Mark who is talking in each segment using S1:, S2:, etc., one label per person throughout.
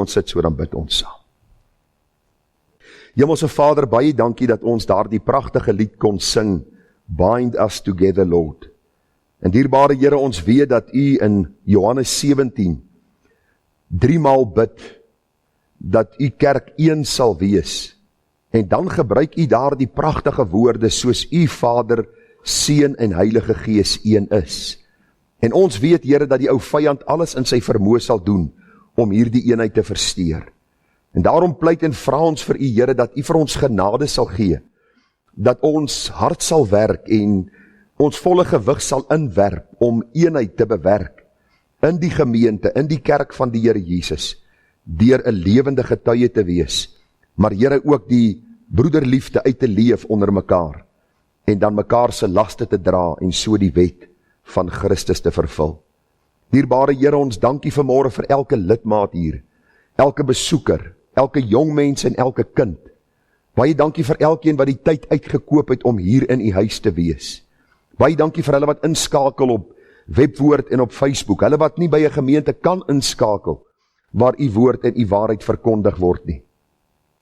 S1: ons sit, so dan bid ons saam. Hemelse Vader, baie dankie dat ons daardie pragtige lied kon sing, Bind us together, Lord. En dierbare Here, ons weet dat U in Johannes 17 driemaal bid, dat U kerk een sal wees. En dan gebruik U daardie pragtige woorde, soos U Vader, Seun en Heilige Gees een is. En ons weet, Here, dat die ou vyand alles in sy vermoë sal doen, om hierdie eenheid te versteur. En daarom pleit en vra ons vir U, Here, dat U vir ons genade sal gee, dat ons hart sal werk en ons volle gewig sal inwerp om eenheid te bewerk in die gemeente, in die kerk van die Here Jesus, deur 'n lewende getuie te wees, maar Here ook die broederliefde uit te leef onder mekaar, en dan mekaar se laste te dra en so die wet van Christus te vervul. Dierbare Here, ons dankie vanmôre vir elke lidmaat hier, elke besoeker, elke jong mens en elke kind. Baie dankie vir elkeen wat die tyd uitgekoop het om hier in U huis te wees. Baie dankie vir hulle wat inskakel op Webwoord en op Facebook, hulle wat nie by 'n gemeente kan inskakel, waar U woord en U waarheid verkondig word nie.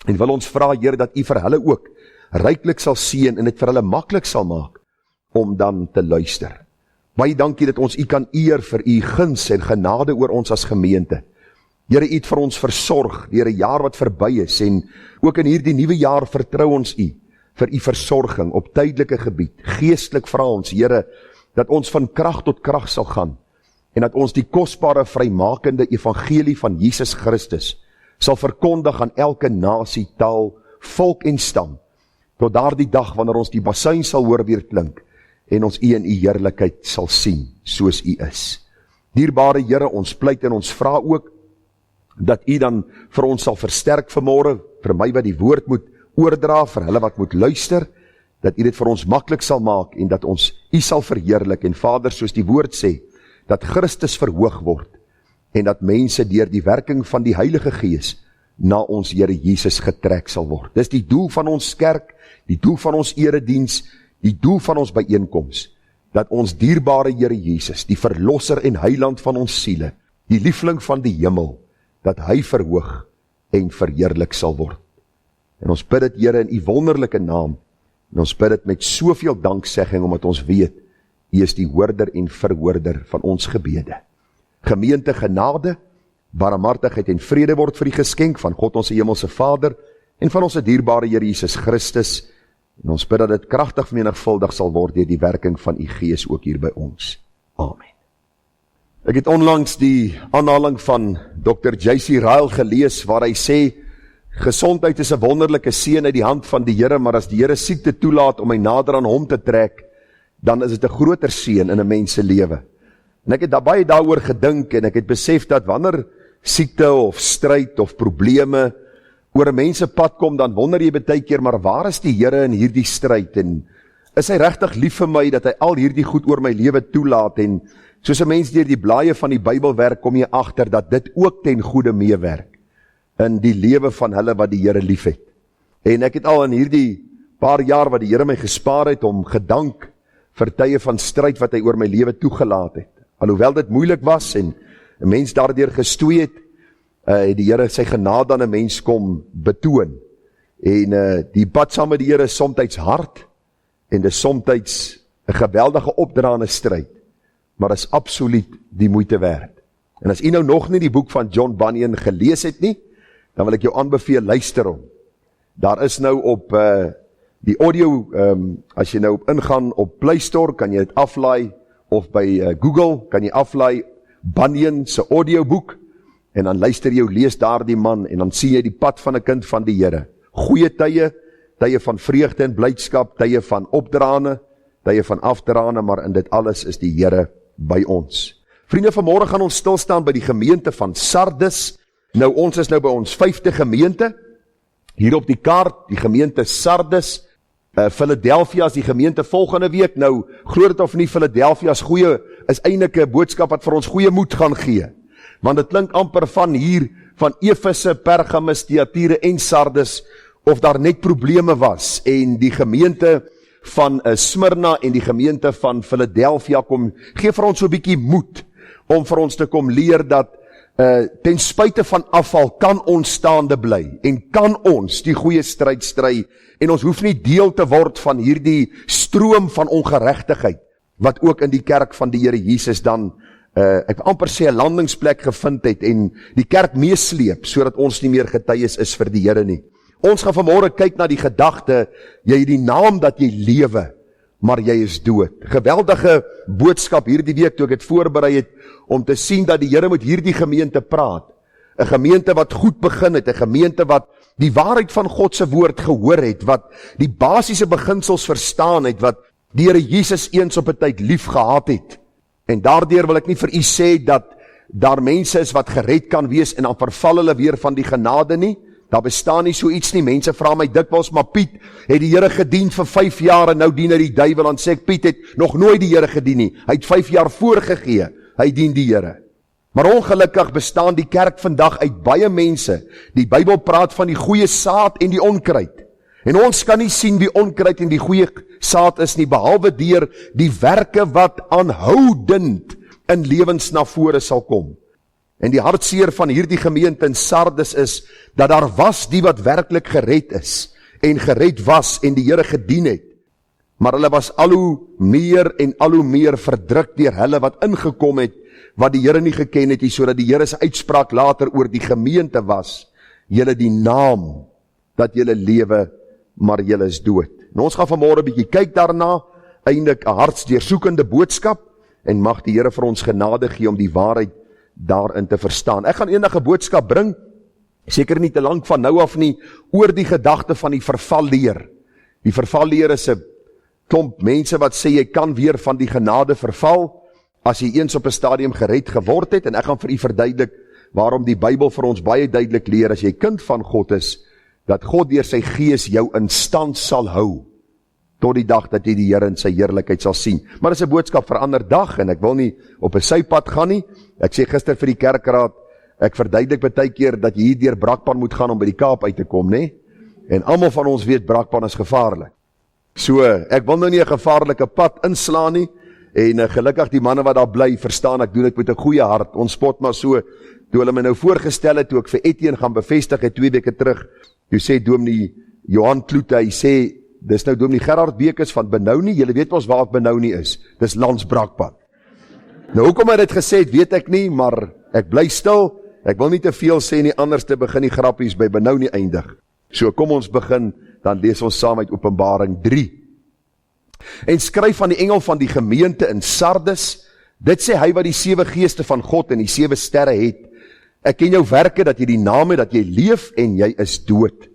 S1: En wil ons vra, Here, dat U vir hulle ook ryklik sal seën en dit vir hulle maklik sal maak om dan te luister. Baie dankie dat ons U kan eer vir U guns en genade oor ons as gemeente. Here, U het vir ons versorg deur 'n jaar wat verby is, en ook in hierdie nuwe jaar vertrou ons U vir U versorging op tydelike gebied. Geestelik vra ons, Here, dat ons van krag tot krag sal gaan, en dat ons die kosbare vrymakende evangelie van Jesus Christus sal verkondig aan elke nasie, taal, volk en stam, tot daardie dag wanneer ons die basuin sal hoor weer klink, en ons U in U heerlikheid sal sien, soos U is. Dierbare Here, ons pleit en ons vra ook, dat U dan vir ons sal versterk vanmôre, vir my wat die woord moet oordra, vir hulle wat moet luister, dat U dit vir ons maklik sal maak, en dat ons U sal verheerlik, en Vader, soos die woord sê, dat Christus verhoog word, en dat mense deur die werking van die Heilige Gees na ons Here Jesus getrek sal word. Dis die doel van ons kerk, die doel van ons erediens, die doel van ons byeenkoms, dat ons dierbare Here Jesus, die verlosser en heiland van ons siele, die liefling van die hemel, dat hy verhoog en verheerlik sal word. En ons bid dit, Here, in U wonderlike naam, en ons bid dit met soveel danksegging, omdat ons weet, U is die hoorder en verhoorder van ons gebede. Gemeente, genade, barmhartigheid en vrede word vir U geskenk van God ons hemelse Vader, en van ons dierbare Here Jesus Christus, en ons bid dat dit kragtig menigvuldig sal word deur die werking van U Gees ook hier by ons. Amen. Ek het onlangs die aanhaling van Dr. J.C. Ryle gelees, waar hy sê, gesondheid is 'n wonderlike seën uit die hand van die Here, maar as die Here siekte toelaat om my nader aan Hom te trek, dan is dit 'n groter seën in 'n mens se lewe. En ek het baie daaroor gedink, en ek het besef dat wanneer siekte of stryd of probleme oor 'n mens se pad kom, dan wonder jy baie keer, maar waar is die Here in hierdie stryd, en is hy regtig lief vir my, dat hy al hierdie goed oor my lewe toelaat, en soos 'n mens deur die blaaie van die Bybel werk, kom jy agter dat dit ook ten goeie meewerk in die lewe van hulle wat die Here liefhet. En ek het al in hierdie paar jaar wat die Here my gespaar het, om gedank vir tye van stryd wat hy oor my lewe toegelaat het. Alhoewel dit moeilik was en 'n mens daardeur gestoei het, het die Here sy genade aan 'n mens kom betoon. En die pad saam met die Here is soms hard, en dis soms 'n geweldige opdraande stryd, maar is absoluut die moeite werd. En as jy nou nog nie die boek van John Bunyan gelees het nie, dan wil ek jou aanbeveel, luister hom. Daar is nou op die audio, as jy nou ingaan op Play Store, kan jy dit aflaai, of by Google, kan jy aflaai Bunyan se audioboek, en dan luister jy, lees daar die man, en dan sien jy die pad van 'n kind van die Here. Goeie tye, tye van vreugde en blydskap, tye van opdraande, tye van afdraande, maar in dit alles is die Here by ons. Vriende, vanmôre gaan ons stil staan by die gemeente van Sardis. Nou, ons is nou by ons 5de gemeente, hier op die kaart, die gemeente Sardis. Philadelphia is die gemeente volgende week. Nou, glo dit of nie, Philadelphia is eintlik 'n boodskap wat vir ons goeie moed gaan gee. Want dit klink amper van hier, van Efese, Pergamus, Thyatira en Sardis, of daar net probleme was, en die gemeente van Smyrna en die gemeente van Philadelphia gee vir ons so 'n bietjie moed, om vir ons te kom leer dat ten spyte van afval, kan ons staande bly, en kan ons die goeie stryd stry, en ons hoef nie deel te word van hierdie stroom van ongeregtigheid, wat ook in die kerk van die Here Jesus dan, ek wil amper sê 'n landingsplek gevind het, en die kerk meesleep, sodat ons nie meer getuies is vir die Here nie. Ons gaan vanmôre kyk na die gedagte, jy het die naam dat jy lewe, maar jy is dood. Geweldige boodskap hierdie week, toe ek het voorberei het, om te sien dat die Here met hierdie gemeente praat. 'n Gemeente wat goed begin het, 'n gemeente wat die waarheid van God se woord gehoor het, wat die basiese beginsels verstaan het, wat die Here Jesus eens op 'n tyd lief gehad het. En daardeur wil ek nie vir u sê dat daar mense is wat gered kan wees en dan verval hulle weer van die genade nie. Daar bestaan nie so iets nie. Mense vra my dikwels, maar Piet, het die Here gedien vir 5 jaar en nou dien hy die duiwel? Dan sê ek, Piet het nog nooit die Here gedien nie. Hy het 5 jaar voorgegee, hy dien die Here. Maar ongelukkig bestaan die kerk vandag uit baie mense. Die Bybel praat van die goeie saad en die onkruid. En ons kan nie sien wie onkruid en die goeie saad is nie, behalwe deur die werke wat aanhoudend in lewens na vore sal kom. En die hartseer van hierdie gemeente in Sardes is, dat daar was die wat werklik gered is, en gered was, en die Here gedien het, maar hulle was al hoe meer en al hoe meer verdruk deur hulle wat ingekom het, wat die Here nie geken het nie, sodat die Here se uitspraak later oor die gemeente was, julle die naam, dat julle lewe, maar julle is dood. Nou ons gaan vanmôre 'n bietjie kyk daarna, eintlik 'n hartsdeursoekende boodskap, en mag die Here vir ons genade gee om die waarheid daarin te verstaan. Ek gaan eendag 'n boodskap bring, seker nie te lank van nou af nie, oor die gedagte van die vervalleer. Die vervalleer is 'n klomp mense wat sê jy kan weer van die genade verval, as jy eens op 'n stadium gered geword het, en ek gaan vir u verduidelik waarom die Bybel vir ons baie duidelik leer, as jy kind van God is, dat God deur sy gees jou in stand sal hou, tot die dag dat jy die Here in sy heerlikheid sal sien. Maar dit is 'n boodskap vir 'n ander dag, en ek wil nie op 'n sypad gaan nie. Ek sê gister vir die kerkraad, ek verduidelik baie keer dat jy hier deur Brakpan moet gaan om by die Kaap uit te kom, né? En almal van ons weet Brakpan is gevaarlik. So, ek wil nou nie 'n gevaarlike pad inslaan nie, en gelukkig die manne wat daar bly, verstaan ek doen dit met 'n goeie hart. Ons spot maar so, toe hulle my nou voorgestel het, toe ek vir Etienne gaan bevestig het 2 weke terug, toe sê Dominee Johan Kloete, hy sê, dis nou Dominee Gerard Bekes van Benoni, julle weet ons waar Benoni is, dis langs Brakpan. Nou hoekom hy dit gesê het, weet ek nie, maar ek bly stil, ek wil nie te veel sê nie, anders te begin die grappies by Benoni eindig. So kom ons begin, dan lees ons saam uit Openbaring 3. En skryf aan die engel van die gemeente in Sardes, dit sê hy wat die 7 geeste van God en die 7 sterre het, ek ken jou werke, dat jy die naam het, dat jy leef en jy is dood.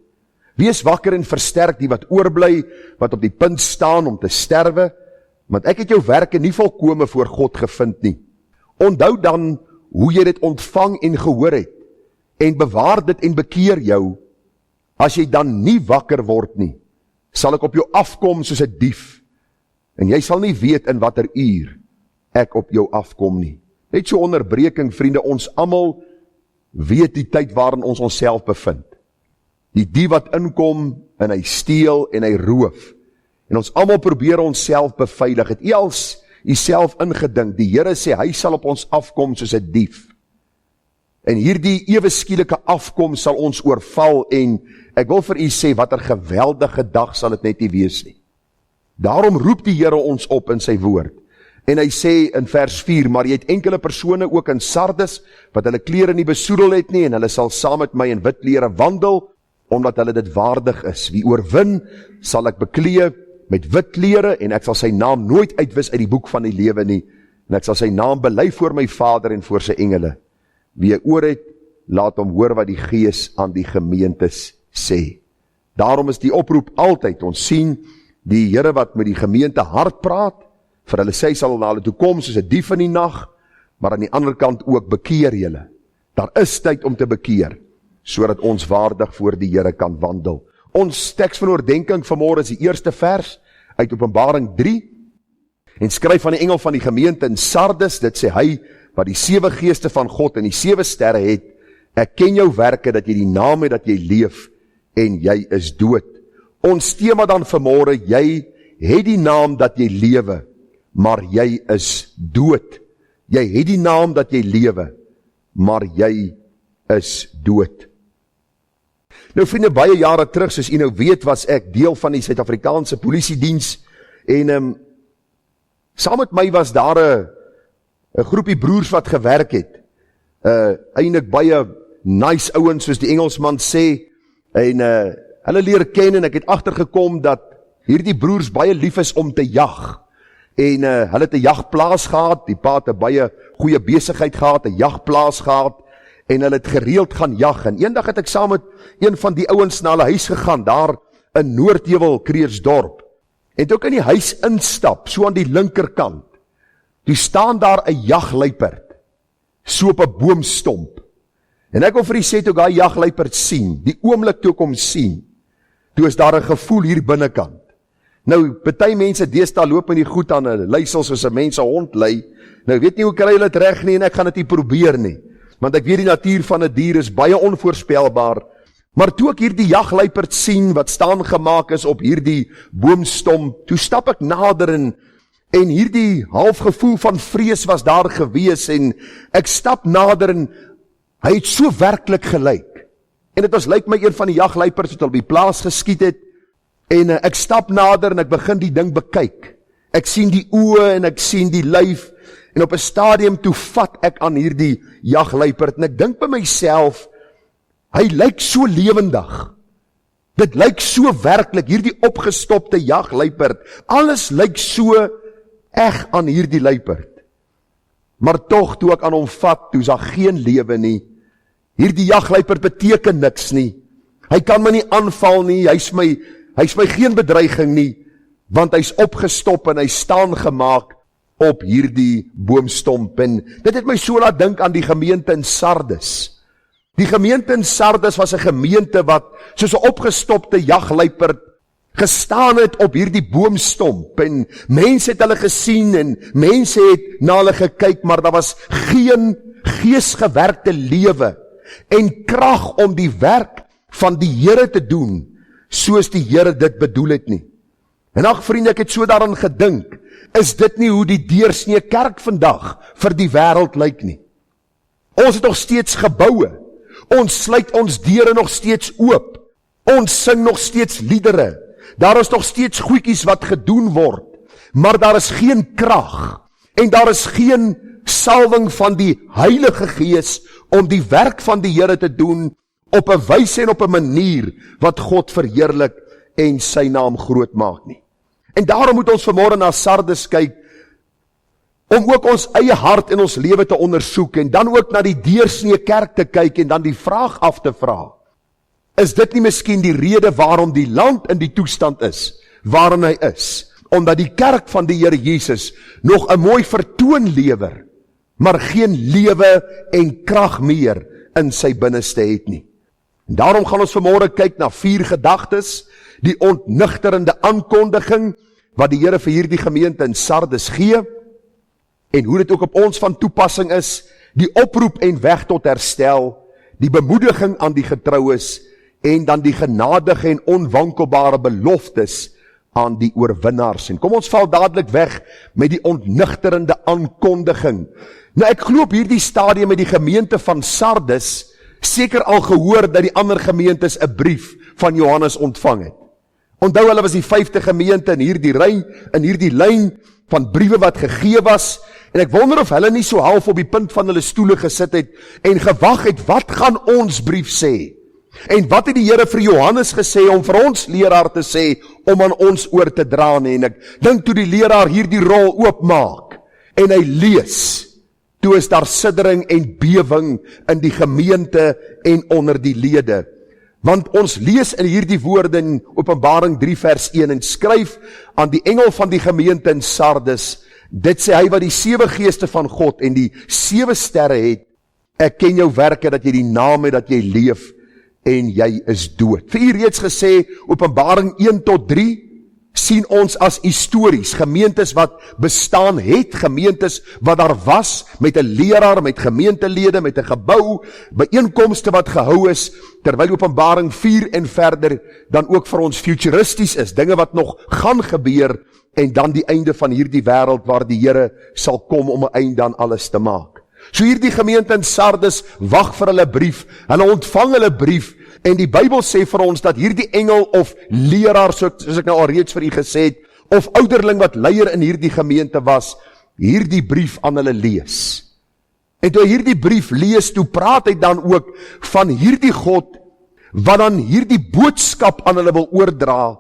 S1: Wees wakker en versterk die wat oorbly, wat op die punt staan om te sterwe, want ek het jou werke nie volkome voor God gevind nie. Onthou dan hoe jy dit ontvang en gehoor het, en bewaar dit en bekeer jou. As jy dan nie wakker word nie, sal ek op jou afkom soos 'n dief, en jy sal nie weet in watter uur ek op jou afkom nie. Net so onderbreking, vriende, ons almal weet die tyd waarin ons onsself bevind. Die dief wat inkom, en hy steel en hy roof, en ons almal probeer onsself beveilig. Het u als u self ingedink, die Here sê, hy sal op ons afkom soos 'n dief, en hierdie ewe skielike afkom sal ons oorval, en ek wil vir u sê, wat 'n geweldige dag sal dit net nie wees nie. Daarom roep die Here ons op in sy woord, en hy sê in vers 4, maar jy het enkele persone ook in Sardes, wat hulle klere nie besoedel het nie, en hulle sal saam met my in wit klere wandel, omdat hulle dit waardig is. Wie oorwin, sal ek beklee met wit klere, en ek sal sy naam nooit uitwis uit die boek van die lewe nie, en ek sal sy naam bely voor my Vader en voor sy engele. Wie 'n oor het, laat hom hoor wat die Gees aan die gemeentes sê. Daarom is die oproep altyd, ons sien die Here wat met die gemeente hard praat, vir hulle sê, sal na hulle toe kom soos 'n dief in die nag, maar aan die ander kant ook, bekeer julle. Daar is tyd om te bekeer, sodat ons waardig voor die Here kan wandel. Ons teks van oordenking vanmôre is die eerste vers uit Openbaring 3, en skryf aan die engel van die gemeente in Sardes, dit sê hy, wat die 7 geeste van God en die 7 sterre het, ek ken jou werke, dat jy die naam het, dat jy leef, en jy is dood. Ons tema dan vanmôre, jy het die naam dat jy lewe, maar jy is dood. Jy het die naam dat jy lewe, maar jy is dood. Nou vriende, baie jare terug, soos u nou weet, was ek deel van die Suid-Afrikaanse Polisiediens, en saam met my was daar 'n groepie broers wat gewerk het, eintlik baie nice ouens, soos die Engelsman sê, en hulle leer ken, en ek het agtergekom dat hierdie broers baie lief is om te jag, en hulle het 'n jagplaas gehad, die pa het 'n baie goeie besigheid gehad, 'n jagplaas gehad, en hulle het gereeld gaan jag, en eendag het ek saam met een van die ouens na hulle huis gegaan, daar in Noordheuwel, Kreersdorp, en toe ek in die huis instap, so aan die linkerkant, toe staan daar 'n jagluiperd, so op 'n boomstomp, en ek wil vir u sê, toe ek daai jagluiperd sien, die oomblik toe ek hom sien, toe is daar 'n gevoel hier binnekant. Nou, party mense deesdae loop in die goed aan 'n leisel soos 'n mens 'n hond lei. Nou, ek weet nie hoe kry hulle dit reg nie, en ek gaan dit nie probeer nie, want ek weet die natuur van 'n dier is baie onvoorspelbaar. Maar toe ek hierdie jagluiperd sien wat staan gemaak is op hierdie boomstomp, toe stap ek nader, en hierdie halfgevoel van vrees was daar gewees, en ek stap nader, en hy het so werklik gelyk. En dit was lyk my een van die jagluiperds wat al op die plaas geskiet het, en ek stap nader en ek begin die ding bekyk. Ek sien die oë en ek sien die lyf, en op 'n stadium toe vat ek aan hierdie jagluiperd, en ek dink by myself, hy lyk so lewendig. Dit lyk so werklik, hierdie opgestopte jagluiperd, alles lyk so eg aan hierdie luiperd. Maar tog, toe ek aan hom vat, toe is daar geen lewe nie. Hierdie jagluiperd beteken niks nie. Hy kan my nie aanval nie, hy's my geen bedreiging nie, want hy's opgestop en hy staan gemaak op hierdie boomstomp. En dit het my so laat dink aan die gemeente in Sardes. Die gemeente in Sardes was 'n gemeente wat soos 'n opgestopte jagluiperd gestaan het op hierdie boomstomp, en mense het hulle gesien, en mense het na hulle gekyk, maar daar was geen geesgewerkte lewe en krag om die werk van die Here te doen, soos die Here dit bedoel het nie. En ag vriende, ek het so daaraan gedink, is dit nie hoe die deursnee kerk vandag vir die wêreld lyk nie? Ons het nog steeds geboue, ons sluit ons deure nog steeds oop, ons sing nog steeds liedere, daar is nog steeds goedjies wat gedoen word, maar daar is geen krag, en daar is geen salwing van die Heilige Gees, om die werk van die Here te doen, op 'n wyse en op 'n manier, wat God verheerlik, en sy naam groot maak nie. En daarom moet ons vanmôre na Sardes kyk, om ook ons eie hart en ons lewe te ondersoek, en dan ook na die deursnee kerk te kyk, en dan die vraag af te vra, is dit nie miskien die rede waarom die land in die toestand is, waarin hy is, omdat die kerk van die Here Jesus nog 'n mooi vertoon lewer, maar geen lewe en krag meer in sy binneste het nie. En daarom gaan ons vanmôre kyk na 4 gedagtes, die ontnugterende aankondiging, wat die Here vir hierdie gemeente in Sardes gee, en hoe dit ook op ons van toepassing is, die oproep en weg tot herstel, die bemoediging aan die getroues, en dan die genadige en onwankelbare beloftes aan die oorwinnaars. En kom ons val dadelik weg met die ontnugterende aankondiging. Nou ek glo op hierdie stadium met die gemeente van Sardes seker al gehoor dat die ander gemeentes 'n brief van Johannes ontvang het. Onthou, hulle was die 5de gemeente in hierdie lyn van briewe wat gegee was, en ek wonder of hulle nie so half op die punt van hulle stoele gesit het en gewag het, wat gaan ons brief sê? En wat het die Here vir Johannes gesê om vir ons leraar te sê, om aan ons oor te dra nie? En ek dink toe die leraar hierdie rol oopmaak, en hy lees, toe is daar siddering en bewing in die gemeente en onder die lede. Want ons lees in hierdie woorde in Openbaring 3 vers 1, en skryf aan die engel van die gemeente in Sardes, dit sê hy wat die 7 geeste van God en die 7 sterre het, ek ken jou werke, dat jy die naam het, dat jy leef, en jy is dood. Vir u reeds gesê, Openbaring 1 tot 3, sien ons as histories, gemeentes wat bestaan het, gemeentes wat daar was, met 'n leraar, met gemeentelede, met 'n gebou, byeenkomste wat gehou is, terwyl Openbaring 4 en verder dan ook vir ons futuristies is, dinge wat nog gaan gebeur, en dan die einde van hierdie wêreld waar die Here sal kom om 'n einde aan alles te maak. So hierdie gemeente in Sardes wag vir hulle brief, hulle ontvang hulle brief, en die Bybel sê vir ons dat hierdie engel of leraar, soos ek nou al reeds vir u gesê het, of ouderling wat leier in hierdie gemeente was, hierdie brief aan hulle lees. En toe hierdie brief lees, toe praat hy dan ook van hierdie God, wat dan hierdie boodskap aan hulle wil oordra,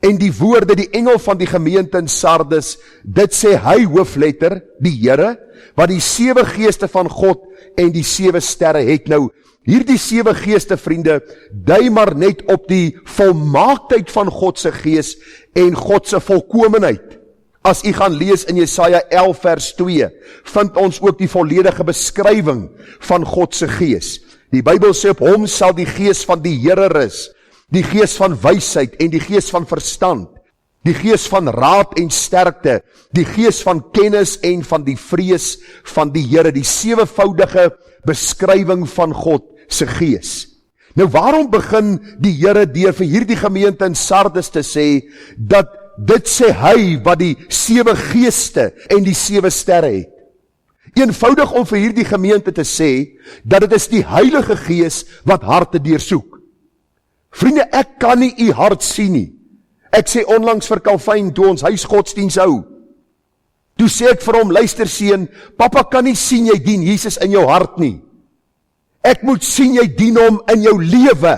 S1: en die woorde, die engel van die gemeente in Sardes, dit sê hy hoofletter, die Here, wat die 7 geeste van God en die 7 sterre het. Nou, hierdie 7 geeste, vriende, dui maar net op die volmaaktheid van God se gees en God se volkomenheid. As u gaan lees in Jesaja 11 vers 2, vind ons ook die volledige beskrywing van God se gees. Die Bybel sê op hom sal die gees van die Here rus, die gees van wysheid en die gees van verstand, die gees van raad en sterkte, die gees van kennis en van die vrees van die Here, die 7voudige beskrywing van God se gees. Nou waarom begin die Here deur vir hierdie gemeente in Sardes te sê, dat dit sê hy wat die 7 geeste en die 7 sterre het? Eenvoudig om vir hierdie gemeente te sê, dat dit is die Heilige Gees wat harte deursoek. Vriende, ek kan nie u hart sien nie. Ek sê onlangs vir Calvin, toe ons huisgodsdiens hou, toe sê ek vir hom, luister seun, papa kan nie sien jy dien Jesus in jou hart nie. Ek moet sien jy dien hom in jou lewe,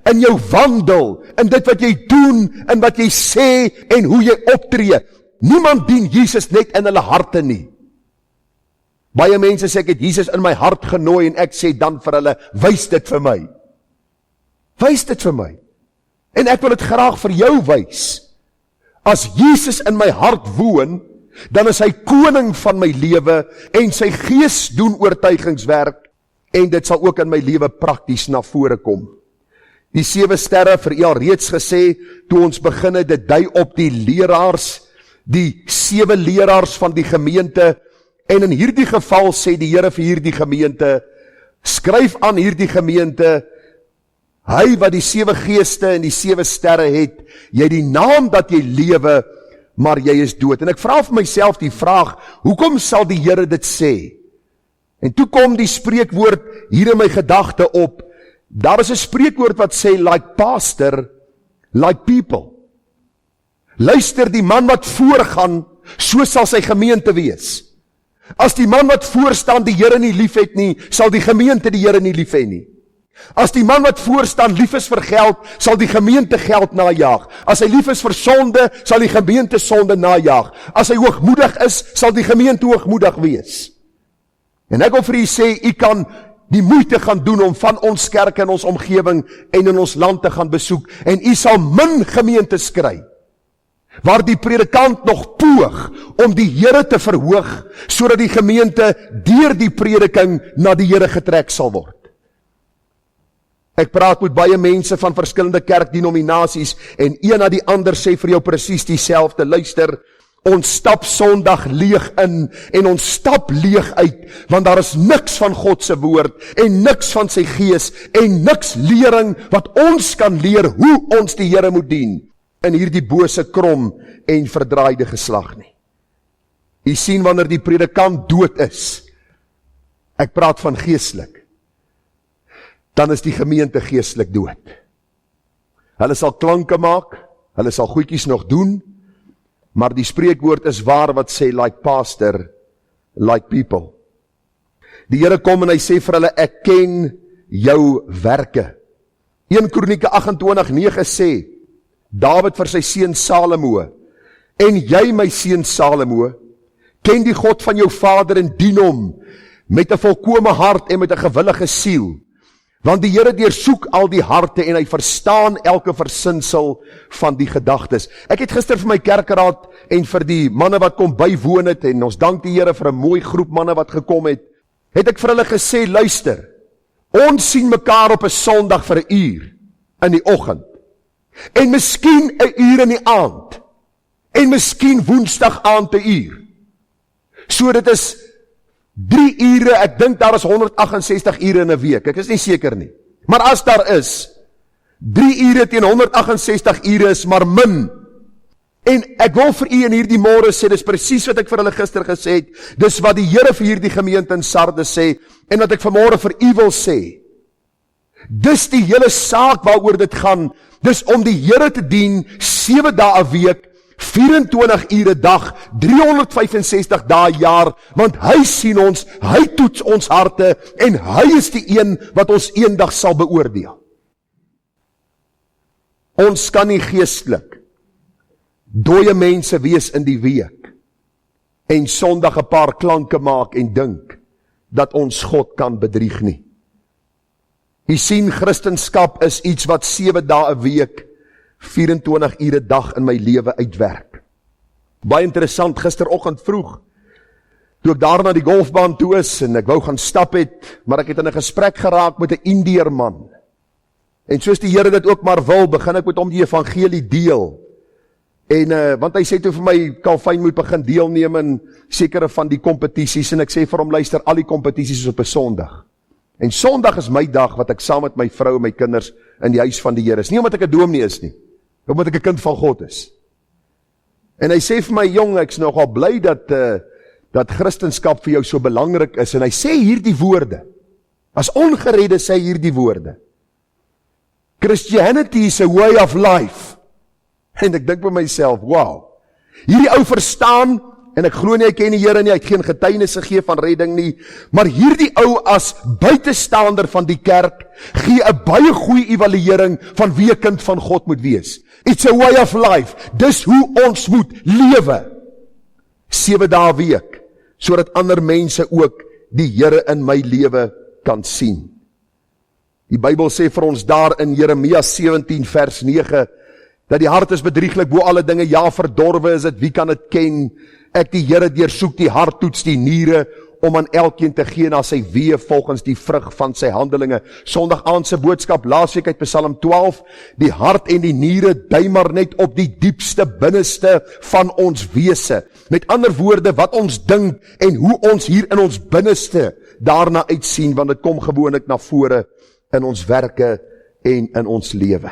S1: in jou wandel, in dit wat jy doen, in wat jy sê, en hoe jy optree. Niemand dien Jesus net in hulle harte nie. Baie mense sê, ek het Jesus in my hart genooi, en ek sê dan vir hulle, wys dit vir my. Wys dit vir my. En ek wil dit graag vir jou wys. As Jesus in my hart woon, dan is hy koning van my lewe, en sy gees doen oortuigingswerk, en dit sal ook in my lewe prakties na vore kom. Die 7 sterre, vir u al reeds gesê, toe ons begin het, dit dui op die leraars, die 7 leraars van die gemeente, en in hierdie geval sê die Here vir hierdie gemeente, skryf aan hierdie gemeente, hy wat die 7 geeste en die 7 sterre het, jy die naam dat jy lewe, maar jy is dood. En ek vra vir myself die vraag, hoekom sal die Here dit sê? En toe kom die spreekwoord hier in my gedagte op, daar is 'n spreekwoord wat sê, like pastor, like people. Luister, die man wat voorgaan, so sal sy gemeente wees. As die man wat voorstaan die Here nie lief het nie, sal die gemeente die Here nie lief hê nie. As die man wat voorstaan lief is vir geld, sal die gemeente geld najaag. As hy lief is vir sonde, sal die gemeente sonde najaag. As hy hoogmoedig is, sal die gemeente hoogmoedig wees. En ek wil vir u sê, u kan die moeite gaan doen om van ons kerke in ons omgewing en in ons land te gaan besoek, en u sal min gemeentes kry, waar die predikant nog poog om die Here te verhoog, sodat die gemeente deur die prediking na die Here getrek sal word. Ek praat met baie mense van verskillende kerkdenominasies, en een na die ander sê vir jou presies dieselfde, luister, ons stap Sondag leeg in, en ons stap leeg uit, want daar is niks van God se woord, en niks van sy gees, en niks lering, wat ons kan leer, hoe ons die Here moet dien, in hierdie bose krom en verdraaide geslag nie. U sien wanneer die predikant dood is, ek praat van geestelik, dan is die gemeente geestelik dood. Hulle sal klanke maak, hulle sal goedjies nog doen, maar die spreekwoord is waar wat sê, like pastor, like people. Die Here kom en hy sê vir hulle, ek ken jou werke. 1 Kronieke 28:9 sê, Dawid vir sy seun Salomo, en jy my seun Salomo, ken die God van jou vader en dien hom, met 'n volkome hart en met 'n gewillige siel, want die Here deursoek al die harte en hy verstaan elke versinsel van die gedagtes. Ek het gister vir my kerkraad en vir die manne wat kom bywoon het, en ons dank die Here vir 'n mooi groep manne wat gekom het, het ek vir hulle gesê, luister, ons sien mekaar op 'n Sondag vir 'n uur in die oggend, en miskien 'n uur in die aand, en miskien Woensdag aand 'n uur. So dit is 3 ure, ek dink daar is 168 ure in 'n week, ek is nie seker nie. Maar as daar is, 3 ure teen 168 ure is maar min. En ek wil vir u in hierdie môre sê, dis presies wat ek vir hulle gister gesê het, dis wat die Here vir hierdie gemeente in Sardes sê, en wat ek vanmôre vir u wil sê. Dis die hele saak waaroor dit gaan, dis om die Here te dien, 7 dae 'n week, 24 ure 'n dag, 365 dae 'n jaar, want hy sien ons, hy toets ons harte, en hy is die een wat ons eendag sal beoordeel. Ons kan nie geestelik dooie mense wees in die week, en Sondag 'n paar klanke maak en dink, dat ons God kan bedrieg nie. Jy sien, Christenskap is iets wat 7 dae 'n week, 24 ure 'n dag in my lewe uitwerk. Baie interessant, gisteroggend vroeg, toe ek daar na die golfbaan toe is, en ek wou gaan stap het, maar ek het in 'n gesprek geraak met 'n Indiër man. En soos die Here dit ook maar wil, begin ek met hom die evangelie deel. En, want hy sê toe vir my, Calvin moet begin deelneem in sekere van die kompetisies, en ek sê vir hom, luister, al die kompetisies is op 'n Sondag. En Sondag is my dag wat ek saam met my vrou en my kinders in die huis van die Here is. Nie omdat ek 'n dominee is nie, omdat ek 'n kind van God is. En hy sê vir my, jong, ek is nogal bly dat Christenskap vir jou so belangrik is, en hy sê hierdie woorde, as ongeredde sê hierdie woorde, Christianity is a way of life. En ek dink by myself, wow, hierdie ou verstaan, en ek glo nie, hy ken die Here nie, hy het geen getuienis gegee van redding nie, maar hierdie ou as buitestander van die kerk, gee 'n baie goeie evaluering van wie 'n kind van God moet wees. It's a way of life, dis hoe ons moet lewe, 7 dae 'n week, sodat ander mense ook die Here in my lewe kan sien. Die Bybel sê vir ons daar in Jeremia 17 vers 9, dat die hart is bedrieglik bo alle dinge, ja verdorwe is dit, wie kan dit ken? Ek die Here deursoek die hart, toets die niere, om aan elkeen te gee na sy weë volgens die vrug van sy handelinge. Sondag aand se boodskap, laasweek uit Psalm 12, die hart en die niere dui maar net op die diepste binneste van ons wese. Met ander woorde, wat ons dink en hoe ons hier in ons binneste daarna uitsien, want dit kom gewoonlik na vore in ons werke en in ons lewe.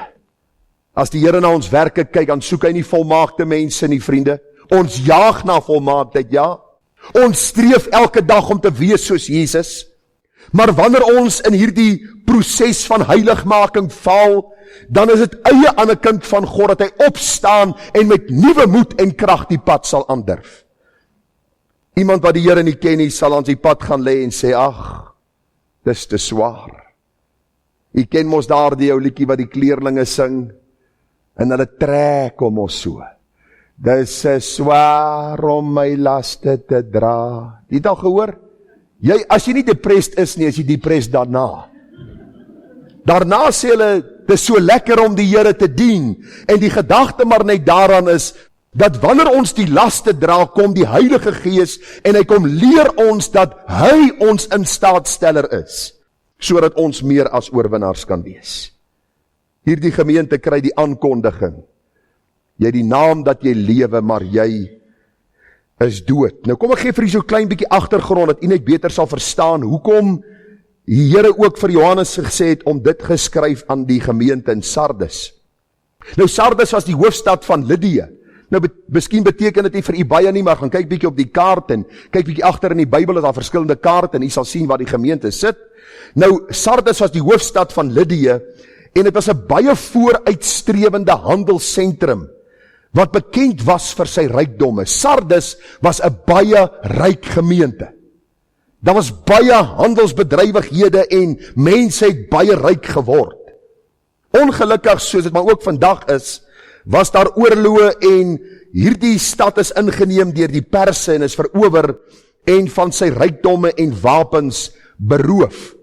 S1: As die Here na ons werke kyk, dan soek hy nie volmaakte mense nie, vriende. Ons jaag na volmaaktheid, ja. Ons streef elke dag om te wees soos Jesus. Maar wanneer ons in hierdie proses van heiligmaking val, dan is dit eie aan 'n kind van God dat hy opstaan en met nuwe moed en krag die pad sal aandurf. Iemand wat die Here nie ken nie, sal aan sy pad gaan lê en sê, ag, dis te swaar. Jy ken mos daar die ou liedjie wat die kleerlinge sing, en hulle trek om ons so. Dis swaar om my laste te dra. Jy het al gehoor? As jy nie depressed is nie, is jy depressed daarna. Daarna sê hulle, dis so lekker om die Here te dien, en die gedagte maar net daaraan is, dat wanneer ons die laste dra, kom die Heilige Gees, en hy kom leer ons dat hy ons in staatsteller is, sodat ons meer as oorwinnaars kan wees. Hierdie gemeente kry die aankondiging, jy die naam dat jy lewe, maar jy is dood. Nou kom ek gee vir jy so klein bietjie agtergrond, dat jy net beter sal verstaan, hoekom die Here ook vir Johannes gesê het, om dit geskryf aan die gemeente in Sardes. Nou Sardes was die hoofstad van Lydië. Nou miskien beteken dit nie vir u baie nie, maar gaan kyk bietjie op die kaart, en kyk bietjie agter in die Bybel, is daar verskillende kaarte, en u sal sien waar die gemeente sit. Nou Sardes was die hoofstad van Lydië, en dit was 'n baie vooruitstrewende handelsentrum, wat bekend was vir sy rykdomme. Sardes was 'n baie ryk gemeente. Daar was baie handelsbedrywighede en mense het baie ryk geword. Ongelukkig, soos dit maar ook vandag is, was daar oorloë en hierdie stad is ingeneem deur die Perse en is verower en van sy rykdomme en wapens beroof.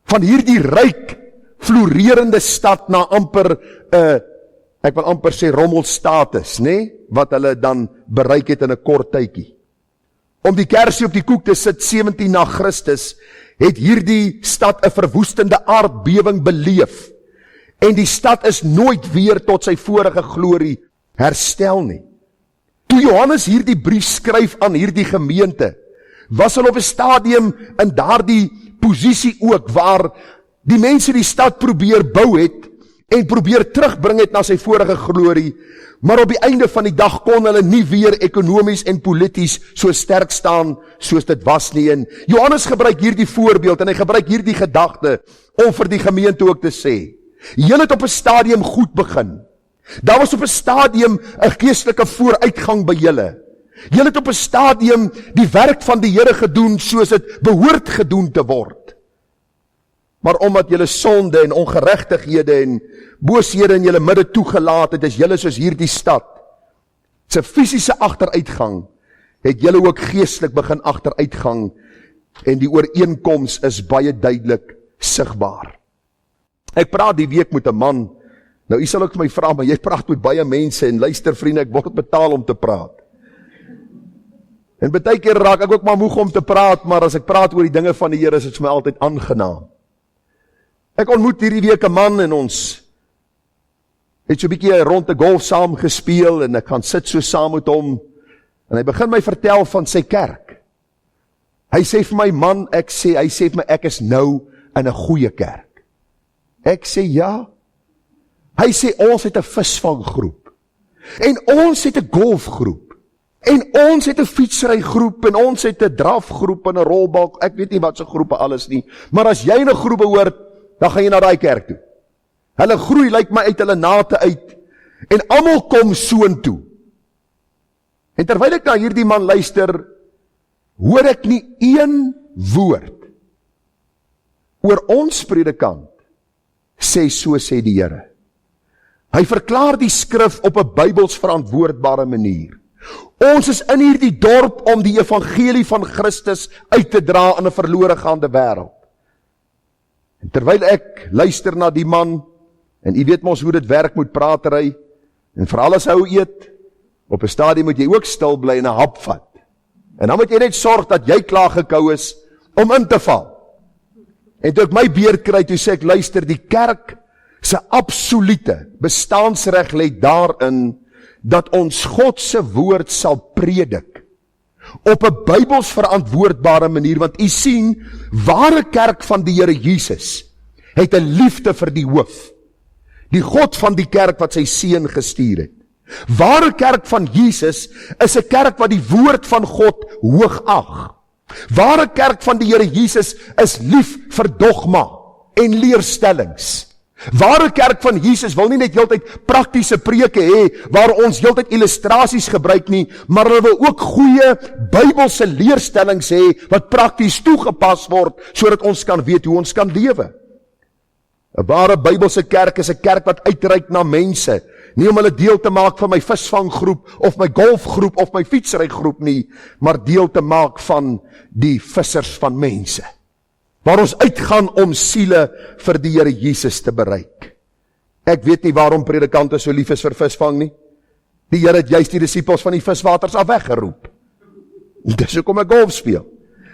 S1: Van hierdie ryk, florerende stad na amper ek wil amper sê rommelstatus, nê? Wat hulle dan bereik het in 'n kort tydjie. Om die kersie op die koek te sit, 17 na Christus, het hierdie stad 'n verwoestende aardbewing beleef. En die stad is nooit weer tot sy vorige glorie herstel nie. Toe Johannes hierdie brief skryf aan hierdie gemeente, was hulle op 'n stadium in daardie posisie ook, waar die mense die stad probeer bou het, en probeer terugbring het na sy vorige glorie, maar op die einde van die dag kon hulle nie weer ekonomies en polities so sterk staan soos dit was nie. En Johannes gebruik hierdie voorbeeld en hy gebruik hierdie gedagte om vir die gemeente ook te sê, julle het op 'n stadium goed begin. Daar was op 'n stadium 'n geestelike vooruitgang by julle. Julle het op 'n stadium die werk van die Here gedoen soos dit behoort gedoen te word. Maar omdat julle sonde en ongeregtighede en booshede in julle midde toegelaat het, is julle soos hierdie stad se fisiese agteruitgang, het julle ook geestelik begin agteruitgang, en die ooreenkoms is baie duidelik sigbaar. Ek praat die week met 'n man. Nou, u sal ook my vra, maar jy praat met baie mense, en luister vriende, ek word betaal om te praat. En baie keer raak ek ook maar moeg om te praat, maar as ek praat oor die dinge van die Here, is dit vir my altyd aangenaam. Ek ontmoet hierdie week 'n man, en ons het so 'n bietjie rond die golf saam gespeel, en ek gaan sit so saam met hom, en hy begin my vertel van sy kerk. Hy sê vir my, man, hy sê vir my, ek is nou in 'n goeie kerk. Ek sê, ja. Hy sê, ons het 'n visvanggroep, en ons het 'n golfgroep, en ons het 'n fietsrygroep, en ons het 'n drafgroep en 'n rolbak, ek weet nie wat so groepe alles nie, maar as jy in 'n groep behoort, dan gaan jy na daai kerk toe. Hulle groei, lyk my, uit hulle nate uit, en almal kom soontoe. En terwyl ek na hierdie man luister, hoor ek nie een woord oor ons predikant sê, so sê die Here. Hy verklaar die skrif op 'n Bybels verantwoordbare manier. Ons is in hierdie dorp om die evangelie van Christus uit te dra in 'n verlore gaande wêreld. En terwyl ek luister na die man, en u weet mos hoe dit werk met pratery, en veral as hy eet, op 'n stadium moet jy ook stil bly en 'n hap vat. En dan moet jy net sorg dat jy klaar gekou is om in te val. En toe ek my beurt kry, toe sê ek, luister, die kerk se absolute bestaansreg lê daarin dat ons God se woord sal predik op 'n Bybels verantwoordbare manier, want u sien, ware kerk van die Here Jesus het 'n liefde vir die hoof, die God van die kerk wat sy seun gestuur het. Ware kerk van Jesus is 'n kerk wat die woord van God hoog ag. Ware kerk van die Here Jesus is lief vir dogma en leerstellings. Ware kerk van Jesus wil nie net heeltyd praktiese preke hê, waar ons heeltyd illustrasies gebruik nie, maar hulle wil ook goeie Bybelse leerstellings hê, wat prakties toegepas word, sodat ons kan weet hoe ons kan lewe. 'n Ware Bybelse kerk is 'n kerk wat uitreik na mense, nie om hulle deel te maak van my visvanggroep, of my golfgroep, of my fietsrygroep nie, maar deel te maak van die vissers van mense, waar ons uitgaan om siele vir die Here Jesus te bereik. Ek weet nie waarom predikante so lief is vir visvang nie. Die Here het juist die disippels van die viswaters af weggeroep. Dis hoekom ek golf speel.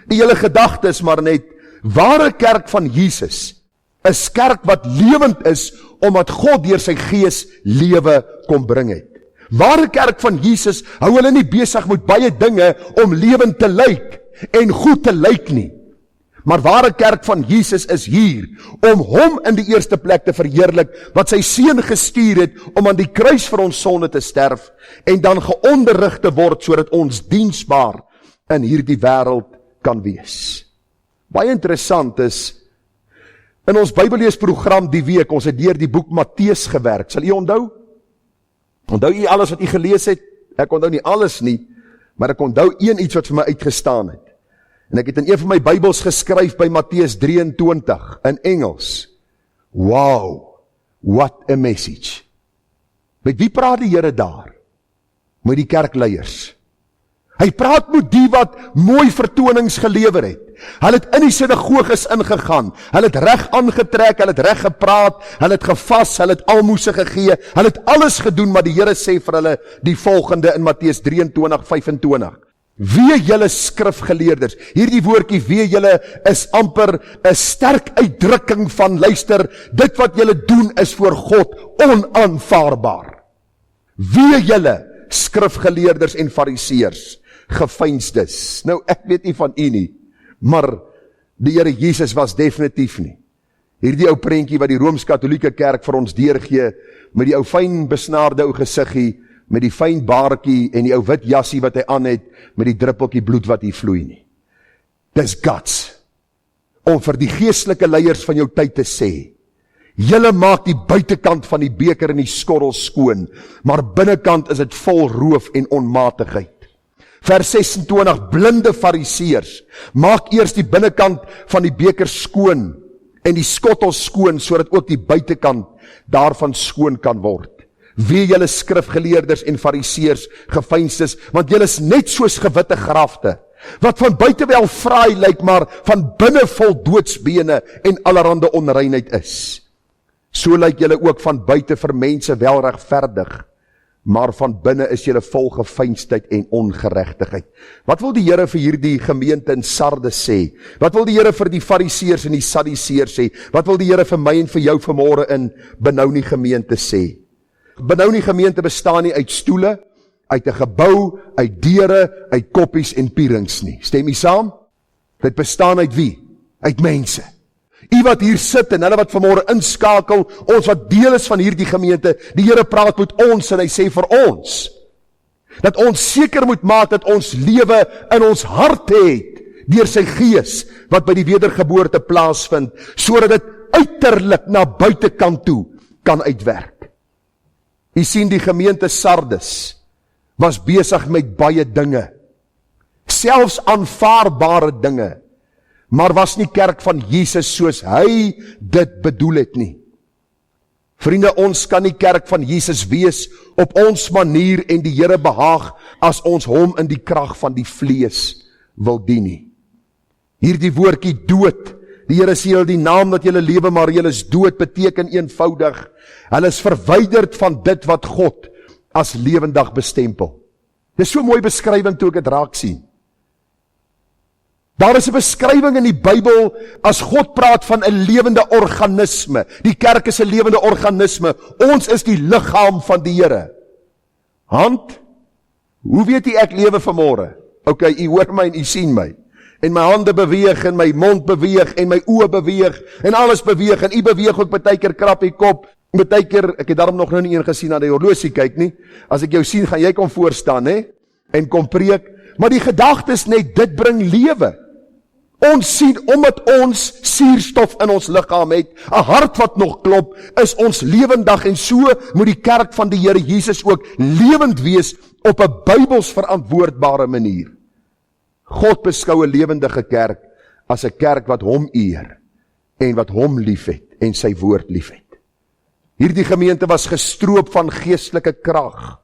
S1: Die hele gedagte is maar net, ware kerk van Jesus is kerk wat lewend is, omdat God deur sy gees lewe kom bring het. Ware kerk van Jesus hou hulle nie besig met baie dinge om lewend te lyk en goed te lyk nie. Maar ware kerk van Jesus is hier om hom in die eerste plek te verheerlik, wat sy seun gestuur het om aan die kruis vir ons sonde te sterf, en dan geonderrig te word, sodat ons diensbaar in hierdie wêreld kan wees. Baie interessant is, in ons Bybelleesprogram die week, ons het deur die boek Matteus gewerk. Sal u onthou? Onthou u alles wat u gelees het? Ek onthou nie alles nie, maar ek onthou iets wat vir my uitgestaan het. En ek het in een van my Bybels geskryf by Matteus 23 in Engels. Wow, what a message. Met wie praat die Here daar? Met die kerkleiers. Hy praat met die wat mooi vertonings gelewer het. Hulle het in die sinagoges ingegaan, hulle het reg aangetrek, hulle het reg gepraat, hulle het gevas, hulle het almoese gegee, hulle het alles gedoen, maar die Here sê vir hulle die volgende in Matteus 23:25. Wee julle skrifgeleerders, hierdie woordjie wee julle is amper 'n sterk uitdrukking van, luister, dit wat julle doen is voor God onaanvaarbaar. Wee julle skrifgeleerders en fariseërs, geveinsdes. Nou ek weet nie van u nie, maar die Here Jesus was definitief nie Hierdie ou prentjie wat die Rooms-Katolieke Kerk vir ons deurgee, met die ou fyn besnaarde ou gesiggie, met die fyn baartjie en die ou wit jassie wat hy aan het, met die druppeltjie bloed wat hier vloei nie. Dis guts, om vir die geestelike leiers van jou tyd te sê, julle maak die buitekant van die beker en die skorrel skoon, maar binnekant is dit vol roof en onmatigheid. Vers 26, blinde fariseërs, maak eers die binnekant van die beker skoon, en die skottel skoon, sodat ook die buitekant daarvan skoon kan word. Wee julle skrifgeleerders en fariseërs, geveinstes, want julle is net soos gewitte grafte, wat van buite wel fraai lyk, maar van binne vol doodsbene en allerhande onreinheid is. So lyk julle ook van buite vir mense wel regverdig, maar van binne is julle vol geveinsdheid en ongeregtigheid. Wat wil die Here vir hierdie gemeente in Sardes sê? Wat wil die Here vir die fariseërs en die sadduseërs sê? Wat wil die Here vir my en vir jou vanmôre in Benoni gemeente sê? Benoni gemeente bestaan nie uit stoele, uit 'n gebou, uit deure, uit koppies en pierings nie. Stem jy saam? Dit bestaan uit wie? Uit mense. U wat hier sit en hulle wat vanmôre inskakel, ons wat deel is van hierdie gemeente, die Here praat met ons en hy sê vir ons, dat ons seker moet maak dat ons lewe in ons harte het, deur sy gees, wat by die wedergeboorte plaasvind, sodat dit uiterlik na buitekant toe kan uitwerk. U sien die gemeente Sardes was besig met baie dinge, selfs aanvaarbare dinge, maar was nie kerk van Jesus soos hy dit bedoel het nie. Vriende, ons kan nie kerk van Jesus wees op ons manier en die Here behaag as ons hom in die krag van die vlees wil dien nie. Hierdie woordjie dood, die Here sê julle die naam dat julle lewe, maar julle is dood, beteken eenvoudig, hulle is verwyderd van dit wat God as lewendig bestempel. Dit is so 'n mooi beskrywing toe ek dit raak sien. Daar is 'n beskrywing in die Bybel as God praat van 'n lewende organisme. Die kerk is 'n lewende organisme. Ons is die liggaam van die Here. Hand, hoe weet jy ek lewe vanmôre? OK, u hoor my en u sien my. En my hande beweeg en my mond beweeg en my oë beweeg en alles beweeg en u beweeg ook baie keer krap die kop. Baie keer, ek het daarom nog nou nie een gesien na die horlosie kyk nie. As ek jou sien, gaan jy kom voorstaan, hè? En kom preek. Maar die gedagte is net, dit bring lewe. Ons sien, omdat ons suurstof in ons liggaam het, 'n hart wat nog klop, is ons lewendig en so moet die kerk van die Here Jesus ook lewend wees op 'n Bybels verantwoordbare manier. God beskou 'n lewendige kerk as 'n kerk wat hom eer en wat hom liefhet en sy woord liefhet. Hierdie gemeente was gestroop van geestelike krag.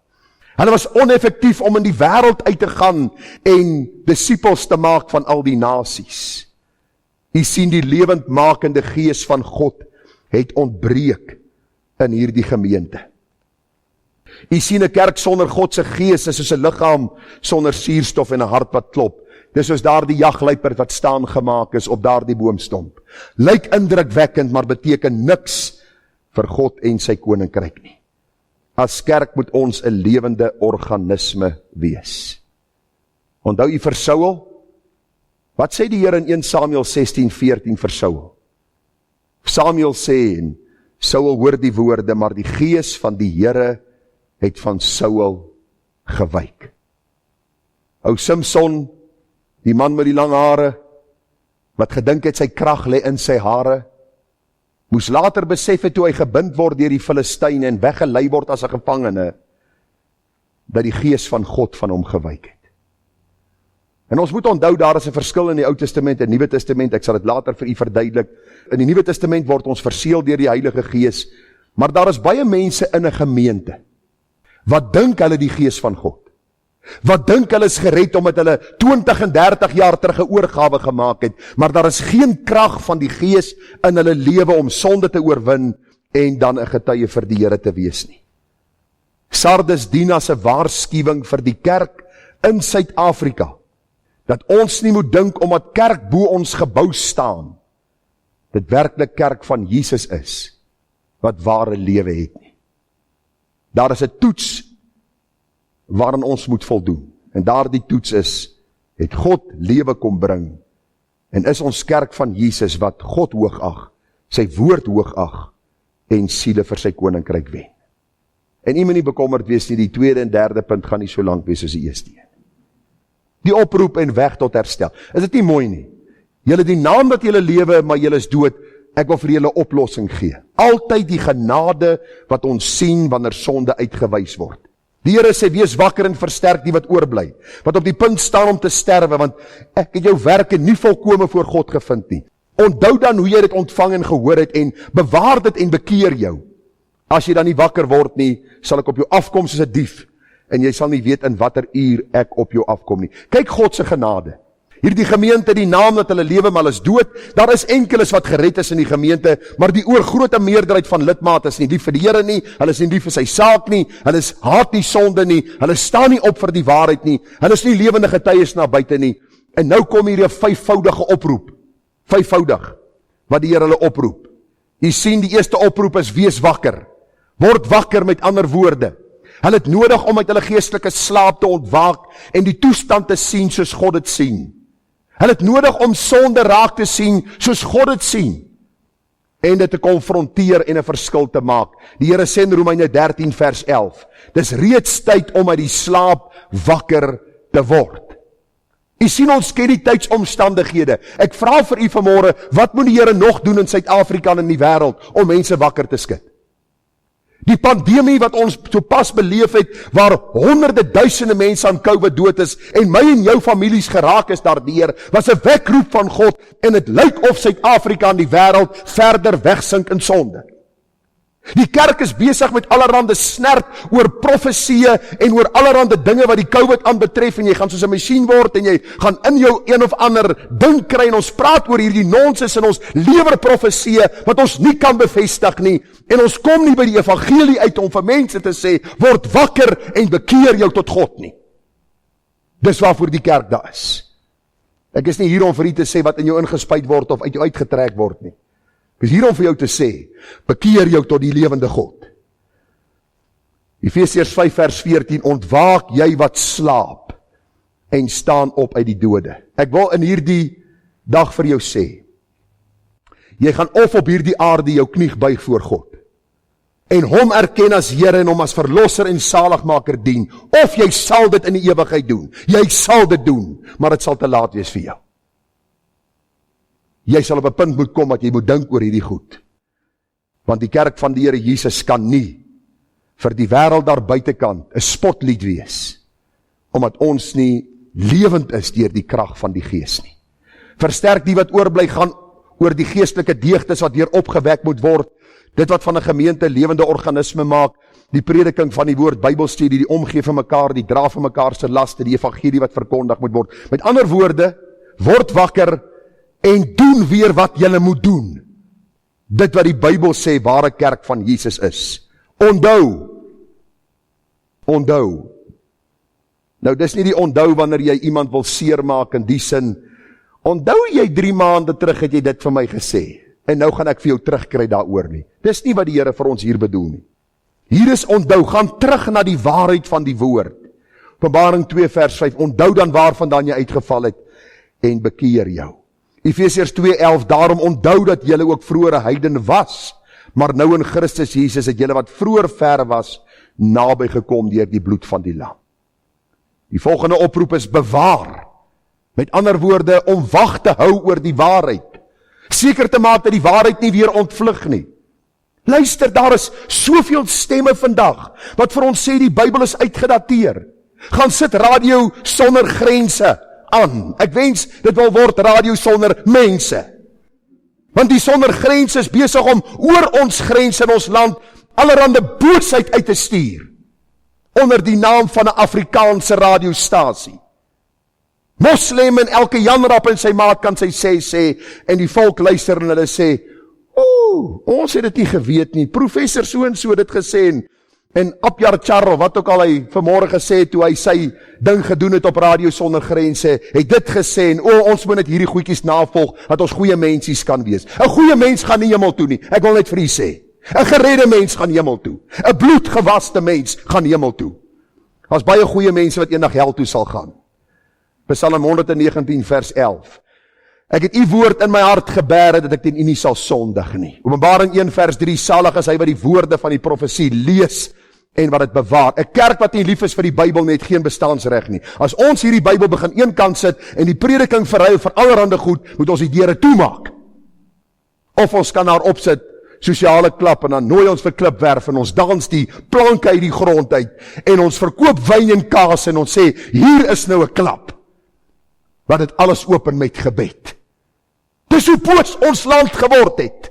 S1: Hulle was oneffektief om in die wêreld uit te gaan en disippels te maak van al die nasies. U sien die lewendmakende gees van God het ontbreek in hierdie gemeente. U sien 'n kerk sonder God se gees is soos 'n liggaam sonder suurstof en 'n hart wat klop. Dis soos daardie jagluiperd wat staan gemaak is op daardie boomstomp. Lyk indrukwekkend, maar beteken niks vir God en sy koninkryk nie. As kerk moet ons 'n lewende organisme wees. Onthou u vir Saul? Wat sê die Here in 1 Samuel 16:14 vir Saul? Samuel sê, en Saul hoor die woorde, maar die gees van die Here het van Saul gewyk. Ou Samson, die man met die lang hare, wat gedink het sy krag lê in sy hare, moes later besef het toe hy gebind word deur die Filistyne en weggelei word as 'n gevangene, dat die gees van God van hom gewyk het. En ons moet onthou, daar is 'n verskil in die Ou Testament en Nuwe Testament, ek sal dit later vir u verduidelik. In die Nuwe Testament word ons verseël deur die Heilige Gees, maar daar is baie mense in 'n gemeente, wat dink hulle die gees van God, wat dink hulle is gered omdat hulle 20 en 30 jaar terug 'n oorgawe gemaak het, maar daar is geen krag van die gees in hulle lewe om sonde te oorwin en dan 'n getuie vir die Here te wees nie. Sardes dien as 'n waarskuwing vir die kerk in Suid-Afrika, dat ons nie moet dink omdat kerk bo ons gebou staan, dit werklik kerk van Jesus is, wat ware lewe het nie. Daar is 'n toets waarin ons moet voldoen. En daardie toets is, het God lewe kom bring, en is ons kerk van Jesus wat God hoog ag sy woord hoogag en siele vir sy koninkryk wen. En u moet nie bekommerd wees nie, die tweede en derde punt gaan nie so lank wees soos die eerste een. Die oproep en weg tot herstel. Is dit nie mooi nie? Julle die naam dat julle lewe, maar julle is dood, ek wil vir julle oplossing gee. Altyd die genade wat ons sien wanneer sonde uitgewys word. Die Here sê, wees wakker en versterk die wat oorbly, wat op die punt staan om te sterwe, want ek het jou werke nie volkome voor God gevind nie. Onthou dan hoe jy dit ontvang en gehoor het en bewaar dit en bekeer jou. As jy dan nie wakker word nie, sal ek op jou afkom soos 'n dief en jy sal nie weet in watter uur ek op jou afkom nie. Kyk God se genade. Hierdie gemeente, die naam dat hulle lewe maar is dood, daar is enkeles wat gered is in die gemeente, maar die oorgrote meerderheid van lidmate is nie lief vir die Here nie, hulle is nie lief vir sy saak nie, hulle haat nie sonde nie, hulle staan nie op vir die waarheid nie, hulle is nie lewende getuies na buite nie. En nou kom hier 'n vyfvoudige oproep. Vyfvoudig, wat die Here hulle oproep. Jy sien, die eerste oproep is, wees wakker. Word wakker, met ander woorde. Hulle het nodig om uit hulle geestelike slaap te ontwaak en die toestand te sien soos God dit sien. Hulle het nodig om sonde raak te sien soos God dit sien. En dit te konfronteer en 'n verskil te maak. Die Here sê in Romeine 13 vers 11, dis reeds tyd om uit die slaap wakker te word. U sien, ons ken die tydsomstandighede. Ek vra vir u vanmôre, wat moet die Here nog doen in Suid-Afrika en in die wêreld om mense wakker te skud? Die pandemie wat ons so pas beleef het, waar honderde duisende mense aan COVID dood is, en my en jou families geraak is daardeur, was 'n wekroep van God, en het lyk of Suid-Afrika en die wêreld verder wegsink in sonde. Die kerk is besig met allerhande snert oor profesieë en oor allerhande dinge wat die COVID aanbetref, en jy gaan soos 'n masjien word, en jy gaan in jou een of ander ding kry, en ons praat oor hierdie nonsens, en ons lewer profesieë wat ons nie kan bevestig nie, en ons kom nie by die evangelie uit om vir mense te sê, word wakker en bekeer jou tot God nie. Dis waarvoor die kerk daar is. Ek is nie hier om vir u te sê wat in jou ingespuit word of uit jou uitgetrek word nie. Ek is hier om vir jou te sê, bekeer jou tot die lewende God. Efesiërs 5 vers 14, ontwaak jy wat slaap en staan op uit die dode. Ek wil in hierdie dag vir jou sê, jy gaan of op hierdie aarde jou knie buig voor God, en hom erken as Here en hom as verlosser en saligmaker dien, of jy sal dit in die ewigheid doen. Jy sal dit doen, maar dit sal te laat wees vir jou. Jy sal op 'n punt moet kom dat jy moet dink oor hierdie goed. Want die kerk van die Here Jesus kan nie vir die wêreld daar buitekant 'n spotlied wees, omdat ons nie lewend is deur die krag van die Gees nie. Versterk die wat oorbly, gaan oor die geestelike deugdes wat weer opgewek moet word, dit wat van 'n gemeente lewende organisme maak, die prediking van die woord, Bybelstudie, die omgee vir mekaar, die dra vir mekaar se laste, die evangelie wat verkondig moet word. Met ander woorde, word wakker en doen weer wat julle moet doen. Dit wat die Bybel sê, ware kerk van Jesus is. Onthou. Nou dis nie die onthou wanneer jy iemand wil seermaak in die sin, onthou jy 3 maande terug het jy dit vir my gesê, en nou gaan ek vir jou terugkry daaroor nie. Dis nie wat die Here vir ons hier bedoel nie. Hier is onthou, gaan terug na die waarheid van die woord. Openbaring 2 vers 5, onthou dan waarvandaan jy uitgeval het, en bekeer jou. Efesiërs 2:11, daarom onthou dat julle ook vroeër 'n heiden was, maar nou in Christus Jesus het julle wat vroeër ver was, naby gekom deur die bloed van die lam. Die volgende oproep is bewaar. Met ander woorde, om wag te hou oor die waarheid. Seker te maak dat die waarheid nie weer ontvlug nie. Luister, daar is soveel stemme vandag, wat vir ons sê die Bybel is uitgedateer. Gaan sit Radio Sonder Grense aan. Ek wens dit wil word Radio Sonder Mense. Want die Sonder Grense is besig om oor ons grense in ons land allerhande boosheid uit te stuur, onder die naam van 'n Afrikaanse radiostasie. Moslem en elke Janrap en sy maat kan sy sê, en die volk luister en hulle sê, ons het dit nie geweet nie, professor so en so dit gesê, en Abjar Charro, wat ook al hy vanmôre gesê het, toe hy sy ding gedoen het op Radio Sonder Grense, het dit gesê, en ons moet net hierdie goedjies navolg, dat ons goeie mensies kan wees. 'n Goeie mens gaan nie hemel toe nie, ek wil net vir u sê. 'n Geredde mens gaan hemel toe. 'n Bloedgewaste mens gaan hemel toe. Daar's baie goeie mense wat eendag hel toe sal gaan. Psalm 119 vers 11. Ek het u woord in my hart gebere, dat ek teen u nie sal sondig nie. Openbaring 1 vers 3, salig is hy wat die woorde van die profesie lees, en wat het bewaar. 'n Kerk wat nie lief is vir die Bybel nie, het geen bestaansreg nie. As ons hierdie Bybel begin een kant sit, en die prediking verruil vir allerhande goed, moet ons die deure toemaak. Of ons kan daar opsit, sosiale klap, en dan nooi ons vir klipwerf, en ons dans die planke uit die grond uit, en ons verkoop wyn en kaas, en ons sê, hier is nou 'n klap, wat het alles open met gebed. Dis hoe boos ons land geword het.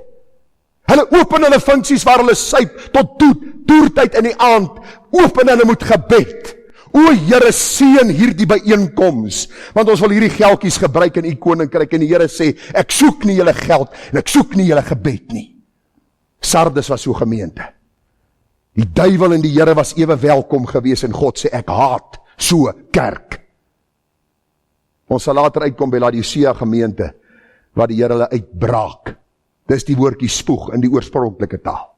S1: Hulle open hulle funksies waar hulle suip, tot toertyd in die aand, open hulle moet gebed. O Here, seën hierdie byeenkoms, want ons wil hierdie geldjies gebruik in u koninkryk, en die Here sê, ek soek nie julle geld, en ek soek nie julle gebed nie. Sardes was so gemeente. Die duiwel en die Here was ewe welkom gewees, en God sê, ek haat so kerk. Ons sal later uitkom by Laodicea gemeente, waar die Here hulle uitbraak. Dis die woordjie spoeg in die oorspronklike taal.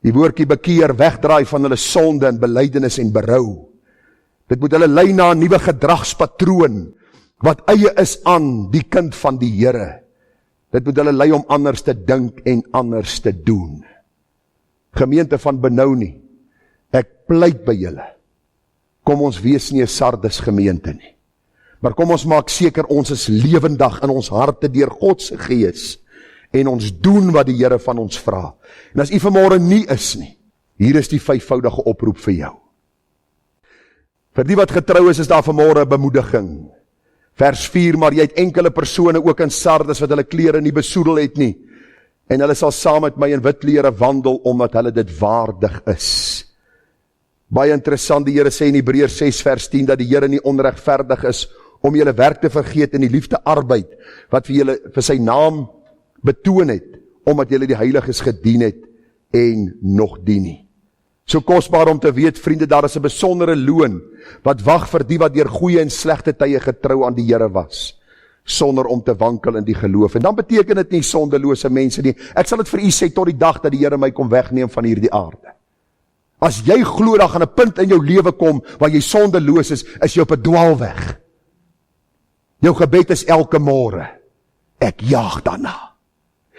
S1: Die woordjie bekeer, wegdraai van hulle sonde en belydenis en berou. Dit moet hulle lei na 'n nuwe gedragspatroon, wat eie is aan die kind van die Here. Dit moet hulle lei om anders te dink en anders te doen. Gemeente van Benoni, ek pleit by julle, kom ons wees nie 'n Sardes gemeente nie, maar kom ons maak seker ons is lewendig in ons harte deur God se Gees, en ons doen wat die Here van ons vra. En as u vanmôre nie is nie, hier is die 5voudige oproep vir jou. Vir die wat getrou is daar vanmôre 'n bemoediging. Vers 4, maar jy het enkele persone ook in Sardes wat hulle klere nie besoedel het nie, en hulle sal saam met my in wit klere wandel, omdat hulle dit waardig is. Baie interessant, die Here sê in Hebreërs 6 vers 10, dat die Here nie onregverdig is, om julle werk te vergeet in die liefde arbeid, wat vir julle, vir sy naam betoon het, omdat julle die heiliges gedien het, en nog dien nie. So kosbaar om te weet, vriende, daar is 'n besondere loon, wat wag vir die wat deur goeie en slegte tye getrou aan die Here was, sonder om te wankel in die geloof. En dan beteken dit nie sondelose mense nie. Ek sal dit vir u sê, tot die dag dat die Here my kom wegneem van hierdie aarde. As jy glo, dan gaan 'n punt in jou lewe kom, waar jy sondeloos is jy op 'n dwaalweg. Jou gebed is elke môre, ek jaag daarna.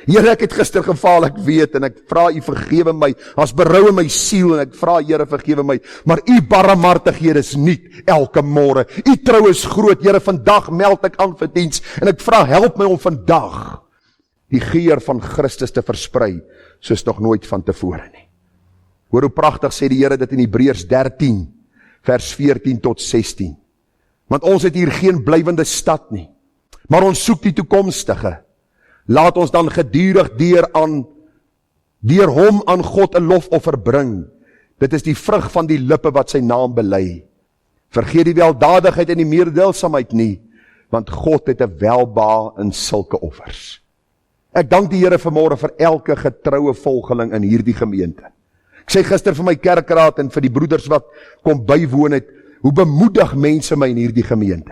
S1: Here, ek het gister gefaal, ek weet, en ek vra u vergewe my, as berou in my siel, en ek vra Here vergewe my, maar u barmhartigheid is nie elke môre. U trou is groot, Here, vandag meld ek aan vir diens, en ek vra, help my om vandag die geur van Christus te versprei, soos nog nooit van tevore nie. Hoor hoe pragtig sê die Here dit in Hebreërs 13, vers 14 tot 16. Want ons het hier geen blywende stad nie, maar ons soek die toekomstige. Laat ons dan gedurig deur hom aan God 'n lofoffer bring. Dit is die vrug van die lippe wat sy naam bely. Vergeet die weldadigheid en die meerdeelsaamheid nie, want God het 'n welbehae in sulke offers. Ek dank die Here vanmôre vir elke getroue volgeling in hierdie gemeente. Ek sê gister vir my kerkraad en vir die broeders wat kom bywoon het, hoe bemoedig mense my in hierdie gemeente.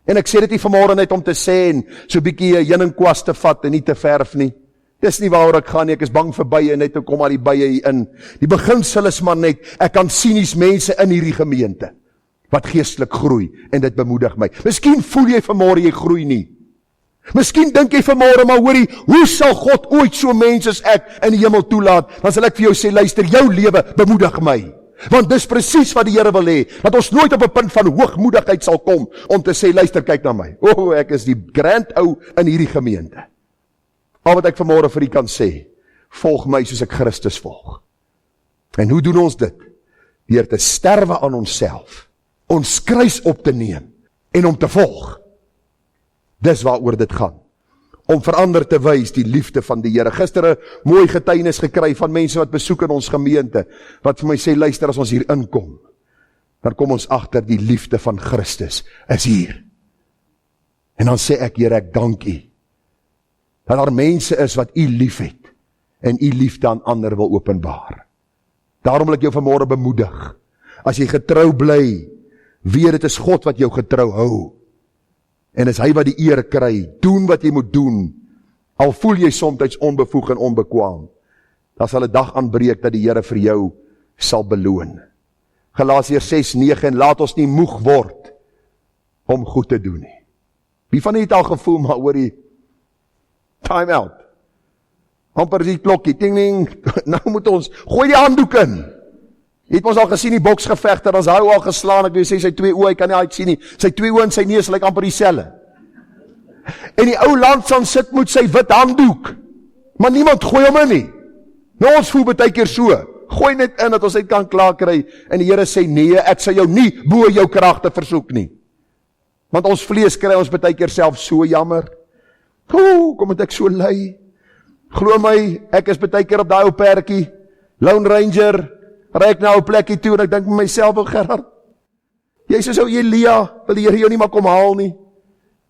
S1: En ek sê dit nie vanmôre net om te sê en so 'n bietjie heuningskwas te vat en nie te verf nie. Dis nie waaroor ek gaan nie, ek is bang vir bye, net kom al die bye hier in. Die beginsel is maar net, ek kan sien hier's mense in hierdie gemeente wat geestelik groei, en dit bemoedig my. Miskien voel jy vanmôre jy groei nie. Miskien dink jy vanmôre, maar hoorie, hoe sal God ooit so mense as ek in die hemel toelaat? Dan sal ek vir jou sê, luister, jou lewe bemoedig my. Want dis presies wat die Here wil hê, dat ons nooit op 'n punt van hoogmoedigheid sal kom, om te sê, luister, kyk na my. Ek is die grand ou in hierdie gemeente. Al wat ek vanmôre vir u kan sê, volg my soos ek Christus volg. En hoe doen ons dit? Deur te sterwe aan onsself, ons kruis op te neem, en om te volg. Dis waaroor dit gaan. Om verander te wys die liefde van die Here. Gister 'n mooi getuienis gekry van mense wat besoek in ons gemeente, wat vir my sê, luister, as ons hier inkom, dan kom ons agter die liefde van Christus is hier. En dan sê ek, Here, ek dank u, dat daar mense is wat u lief het, en u liefde aan ander wil openbaar. Daarom wil ek jou vanmôre bemoedig. As jy getrou bly, weet dit is God wat jou getrou hou. En is hy wat die eer kry, doen wat jy moet doen, al voel jy soms onbevoeg en onbekwaam, dan sal 'n dag aanbreek dat die Here vir jou sal beloon. Galasiërs 6:9, en laat ons nie moeg word om goed te doen nie. Wie van julle het al gevoel, maar hoor die time out. Amper is die klokkie, ting ding, nou moet ons, gooi die handdoek in. Het ons al gesien die boksgevegter, dan is hy al geslaan, ek wil sê sy 2 oë, hy kan nie uitsien nie, sy 2 oë en sy neus lyk amper dieselfde. En die ou landsan sit met sy wit handdoek, maar niemand gooi hom in nie. Nou ons voel baie keer so, gooi net in, dat ons uit kan klaar kry, en die Here sê, nee, ek sal jou nie bo jou kragte versoek nie. Want ons vlees kry ons baie keer self so jammer. Kom het ek so lui. Glo my, ek is baie keer op daai ou perdjie, Lone Ranger, ry ek na 'n plekkie toe, en ek dink met myself, Gerard, jy is ou Elia, wil die Here jou nie maar kom haal nie.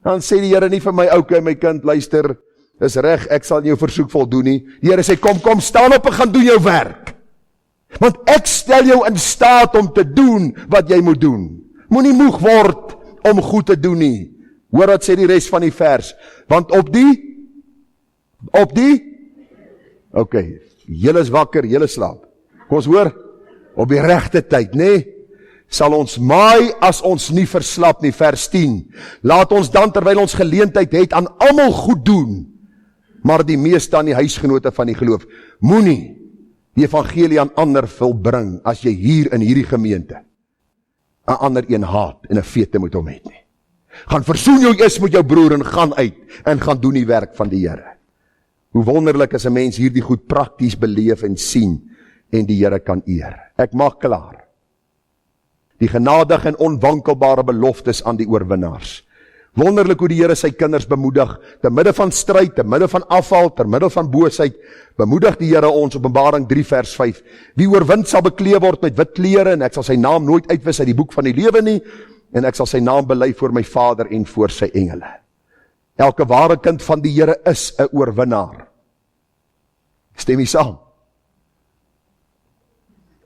S1: Dan sê die Here nie vir my, okay, my kind, luister, is reg, ek sal jou versoek voldoen nie. Die Here sê, kom, staan op en gaan doen jou werk. Want ek stel jou in staat om te doen wat jy moet doen. Moenie moeg word om goed te doen nie. Hoor wat sê die res van die vers. Want op die, okay, julle is wakker, julle slaap. Kom ons hoor, op die regte tyd, nee, sal ons maai as ons nie verslap nie, vers 10. Laat ons dan, terwyl ons geleentheid het, aan almal goed doen, maar die meeste aan die huisgenote van die geloof. Moenie die evangelie aan ander wil bring, as jy hier in hierdie gemeente, 'n ander een haat, en 'n vete met hom het nie. Gaan versoen jou eers met jou broer, en gaan uit, en gaan doen die werk van die Here. Hoe wonderlik as 'n mens hierdie goed prakties beleef en sien, en die Here kan eer. Ek maak klaar. Die genadige en onwankelbare beloftes aan die oorwinnaars. Wonderlik hoe die Here sy kinders bemoedig, te midde van stryd, te midde van afval, te midde van boosheid, bemoedig die Here ons, Openbaring 3 vers 5. Wie oorwin sal bekleed word met wit klere, en ek sal sy naam nooit uitwis uit die boek van die lewe nie, en ek sal sy naam bely voor my Vader en voor sy engele. Elke ware kind van die Here is 'n oorwinnaar. Stem jy saam?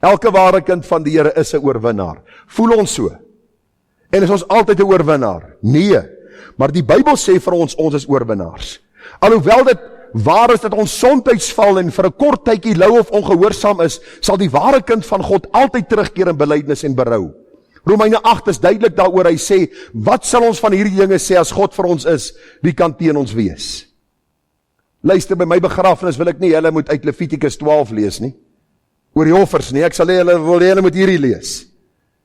S1: Elke ware kind van die Here is 'n oorwinnaar. Voel ons so? En is ons altyd 'n oorwinnaar? Nee, maar die Bybel sê vir ons, ons is oorwinnaars. Alhoewel dit waar is dat ons soms val en vir 'n kort tydjie lou of ongehoorsaam is, sal die ware kind van God altyd terugkeer in belydenis en berou. Romeine 8 is duidelik daaroor, hy sê, wat sal ons van hierdie dinge sê as God vir ons is, wie kan teen ons wees? Luister, by my begrafenis wil ek nie, julle moet uit Levitikus 12 lees nie, oor die offers nie, ek sal julle moet hierdie lees,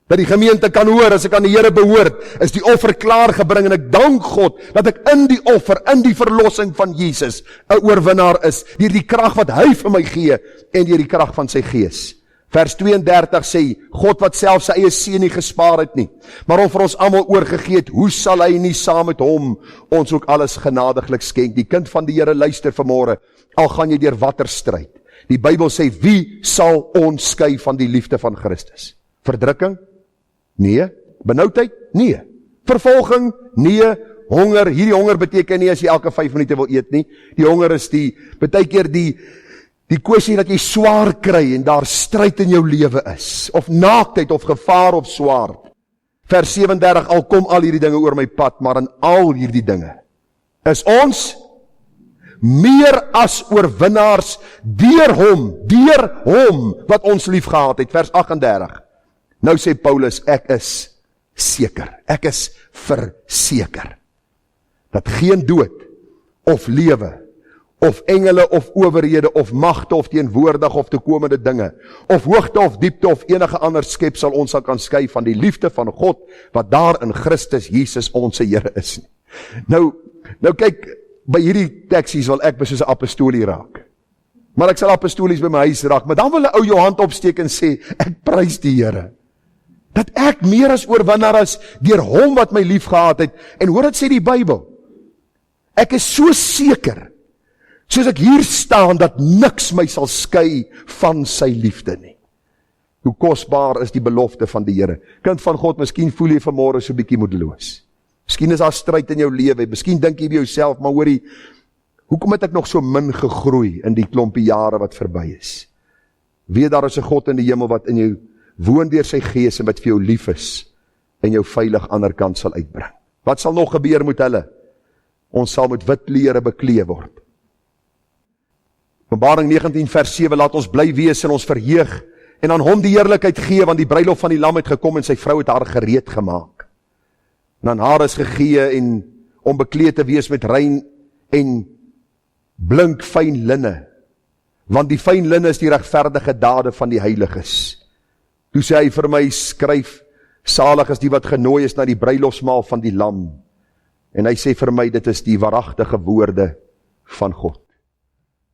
S1: dat die gemeente kan hoor, as ek aan die Here behoort, is die offer klaar gebring, en ek dank God, dat ek in die offer, in die verlossing van Jesus, 'n oorwinnaar is, deur die krag wat hy vir my gee, en deur die krag van sy gees. Vers 32 sê, God wat self sy eie seun nie gespaar het nie, maar hom vir ons almal oorgegee het, hoe sal hy nie saam met hom ons ook alles genadiglik skenk? Die kind van die Here luister vanmôre, al gaan jy deur watter stryd. Die Bybel sê, wie sal ons skei van die liefde van Christus? Verdrukking? Nee. Benoudheid? Nee. Vervolging? Nee. Honger? Hierdie honger beteken nie as jy elke 5 minute wil eet nie. Die honger is baie keer die kwessie dat jy swaar kry en daar stryd in jou lewe is, of naaktheid, of gevaar, of swaard. Vers 37, al kom al hierdie dinge oor my pad, maar in al hierdie dinge is ons meer as oorwinnaars deur hom wat ons lief gehad het. Vers 38. Nou sê Paulus, ek is verseker, dat geen dood, of lewe, of engele, of owerhede, of magte, of teenwoordig, of toekomende dinge, of hoogte, of diepte, of enige ander skepsel ons sal kan skei van die liefde van God, wat daar in Christus Jesus onze Here is. Nou kyk, by hierdie teksies wil ek soos 'n apostolie raak. Maar ek sal apostolies by my huis raak, maar dan wil 'n ou jou hand opsteek en sê, ek prys die Here, dat ek meer as oorwinnaar is, deur hom wat my lief gehad het, en hoor wat sê die Bybel, ek is so seker, soos ek hier staan, dat niks my sal skei van sy liefde nie. Hoe kosbaar is die belofte van die Here. Kind van God, miskien voel jy vanmôre so bietjie moedeloos. Miskien is daar stryd in jou lewe, miskien dink jy by jouself, maar hoorie, hoekom het ek nog so min gegroei in die klompie jare wat verby is? Weet daar is 'n God in die hemel wat in jou woon deur sy gees en wat vir jou lief is en jou veilig ander kant sal uitbring. Wat sal nog gebeur met hulle? Ons sal met wit klere bekleed word. Openbaring 19 vers 7, laat ons bly wees en ons verheug en aan hom die heerlikheid gee, want die bruilof van die lam het gekom en sy vrou het haar gereed gemaak. En aan haar is gegee en om bekleed te wees met rein en blink fyn linne, want die fyn linne is die regverdige dade van die heiliges. Toe sê hy vir my, skryf, salig is die wat genooi is na die bruilofsmaal van die lam. En hy sê vir my, dit is die waaragtige woorde van God.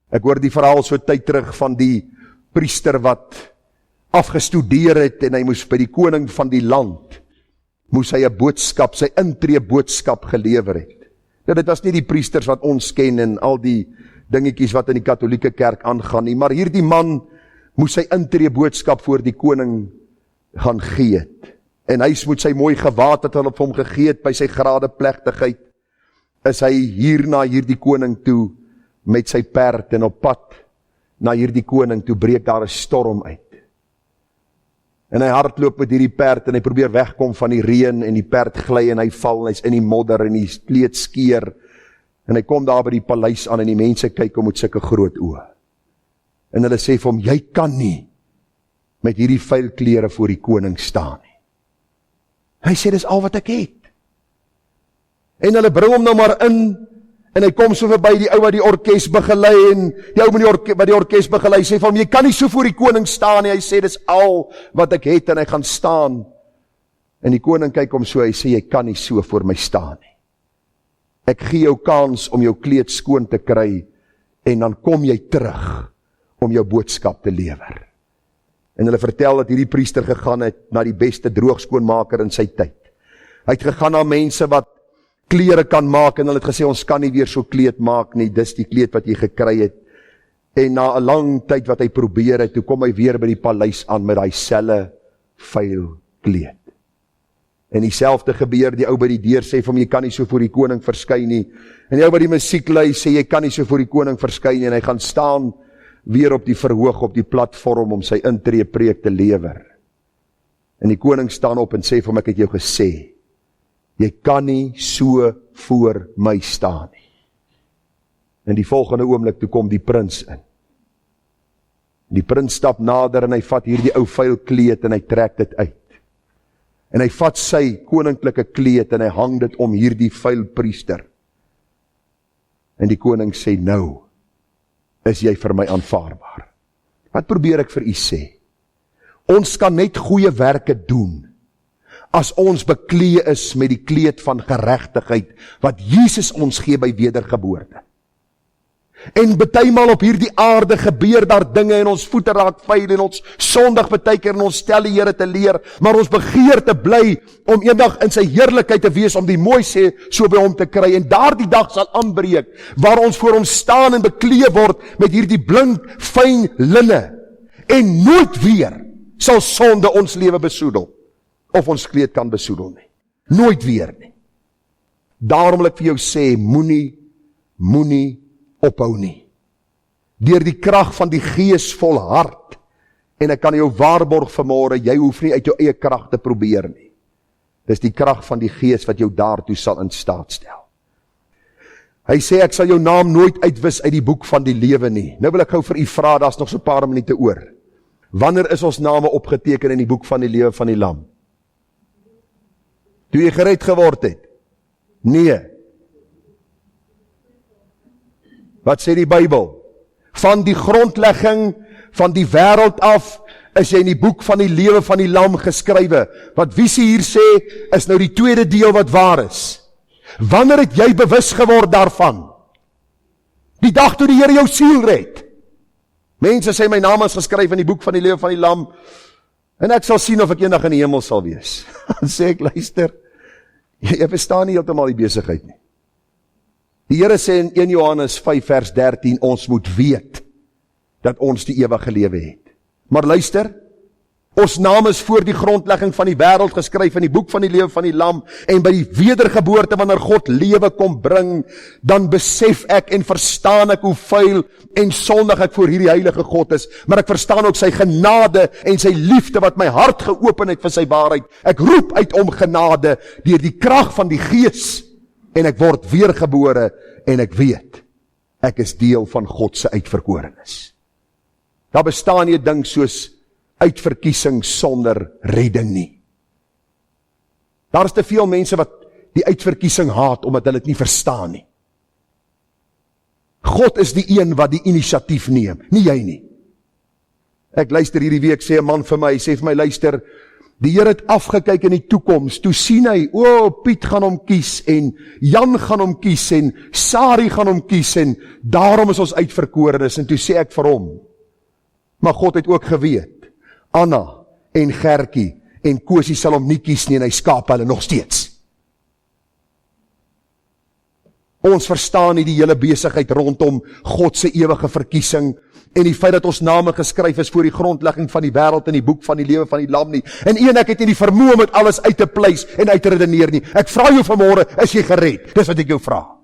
S1: Ek hoor die verhaal so tyd terug van die priester wat afgestudeer het en hy moes by die koning van die land, moes hy 'n boodskap, sy intree boodskap gelewer het. Nou, dit was nie die priesters wat ons ken en al die dingetjies wat in die katholieke kerk aangaan nie, maar hierdie man moes sy intree boodskap voor die koning gaan gee het. En hy moet sy mooi gewaad het hulle vir hom gegee het by sy gradeplegtigheid, is hy hier na hierdie koning toe met sy perd en op pad na hierdie koning toe breek daar 'n storm uit. En hy hardloop met hierdie perd en hy probeer wegkom van die reën en die perd gly en hy val en hy's in die modder en die kleed skeur en hy kom daar by die paleis aan en die mense kyk hom met sulke groot oë. En hulle sê vir hom, jy kan nie met hierdie vuil klere voor die koning staan nie. Hy sê, dis al wat ek het. En hulle bring hom nou maar in en hy kom so verby die ou wat die orkes begelei en die ou wat die orkes begelei sê vir hom, jy kan nie so voor die koning staan nie. Hy sê, dis al wat ek het en hy gaan staan. En die koning kyk hom so, hy sê, jy kan nie so voor my staan nie. Ek gee jou kans om jou kleed skoon te kry en dan kom jy terug om jou boodskap te lewer. En hulle vertel dat hierdie priester gegaan het na die beste droogskoonmaker in sy tyd. Hy het gegaan na mense wat klere kan maak en hulle het gesê, ons kan nie weer so kleed maak nie, dis die kleed wat jy gekry het. En na 'n lang tyd wat hy probeer het, toe kom hy weer by die paleis aan met daai selfe vuil kleed. En dieselfde gebeur, die ou by die deur sê vir hom, jy kan nie so voor die koning verskyn nie. En die ou by die musiek lei sê, jy kan nie so voor die koning verskyn nie, en hy gaan staan weer op die verhoog, op die platform, om sy intree preek te lewer. En die koning staan op en sê vir hom, ek het jou gesê, jy kan nie so voor my staan nie. En die volgende oomblik, toe kom die prins in. Die prins stap nader en hy vat hierdie ou vuil kleed en hy trek dit uit. En hy vat sy koninklike kleed en hy hang dit om hierdie vuil priester. En die koning sê, nou is jy vir my aanvaarbaar. Wat probeer ek vir u sê? Ons kan net goeie werke doen as ons beklee is met die kleed van geregtigheid wat Jesus ons gee by wedergeboorte. En partymal op hierdie aarde gebeur daar dinge en ons voete raak vuil en ons sondig partykeer en ons stel die Here te leer, maar ons begeer te bly om eendag in sy heerlikheid te wees, om die mooi sê so by hom te kry, en daardie dag sal aanbreek, waar ons voor hom staan en beklee word met hierdie blink, fyn linne, en nooit weer sal sonde ons lewe besoedel, of ons kleed kan besoedel nie. Nooit weer nie. Daarom wil ek vir jou sê, moenie ophou nie. Deur die krag van die Gees volhard, en ek kan jou waarborg vanmôre, jy hoef nie uit jou eie krag te probeer nie. Dis die krag van die Gees wat jou daartoe sal in staat stel. Hy sê, ek sal jou naam nooit uitwis uit die boek van die lewe nie. Nou wil ek gou vir u vra, daar's nog so 'n paar minute oor. Wanneer is ons name opgeteken in die boek van die lewe van die Lam? Toe jy gered geword het? Nee. Wat sê die Bybel? Van die grondlegging van die wêreld af is jy in die boek van die lewe van die Lam geskrywe. Wat Visie hier sê, is nou die tweede deel wat waar is. Wanneer het jy bewus geword daarvan? Die dag toe die Here jou siel red. Mense sê, my naam is geskryf in die boek van die lewe van die Lam, en ek sal sien of ek eendag in die hemel sal wees. Dan sê ek, luister, jy verstaan nie heeltemal die besigheid nie. Die Here sê in 1 Johannes 5 vers 13, ons moet weet dat ons die ewige lewe het. Maar luister, ons naam is voor die grondlegging van die wêreld geskryf in die boek van die lewe van die Lam, en by die wedergeboorte, wanneer God lewe kom bring, dan besef ek en verstaan ek hoe vuil en sondig ek voor hierdie heilige God is, maar ek verstaan ook sy genade en sy liefde wat my hart geopen het vir sy waarheid. Ek roep uit om genade deur die krag van die Gees, en ek word weergebore, en ek weet, ek is deel van God se uitverkorenes. Daar bestaan nie 'n ding soos uitverkiesing sonder redding nie. Daar is te veel mense wat die uitverkiesing haat, omdat hulle dit nie verstaan nie. God is die een wat die inisiatief neem, nie jy nie. Ek luister hierdie week, sê 'n man vir my, sê vir my, luister, die Here het afgekyk in die toekoms, toe sien hy, Piet gaan hom kies, en Jan gaan hom kies, en Sari gaan hom kies, en daarom is ons uitverkorenes, en toe sê ek vir hom, maar God het ook geweet, Anna en Gertjie en Kosie sal hom nie kies nie, en hy skaap hulle nog steeds. Ons verstaan nie die hele besigheid rondom God se ewige verkiesing, en die feit dat ons name geskryf is voor die grondlegging van die wêreld in die boek van die lewe van die lam nie. En ek het nie die vermoë om dit alles uit te pleis en uit te redeneer nie. Ek vra jou vanmôre, is jy gered? Dis wat ek jou vra.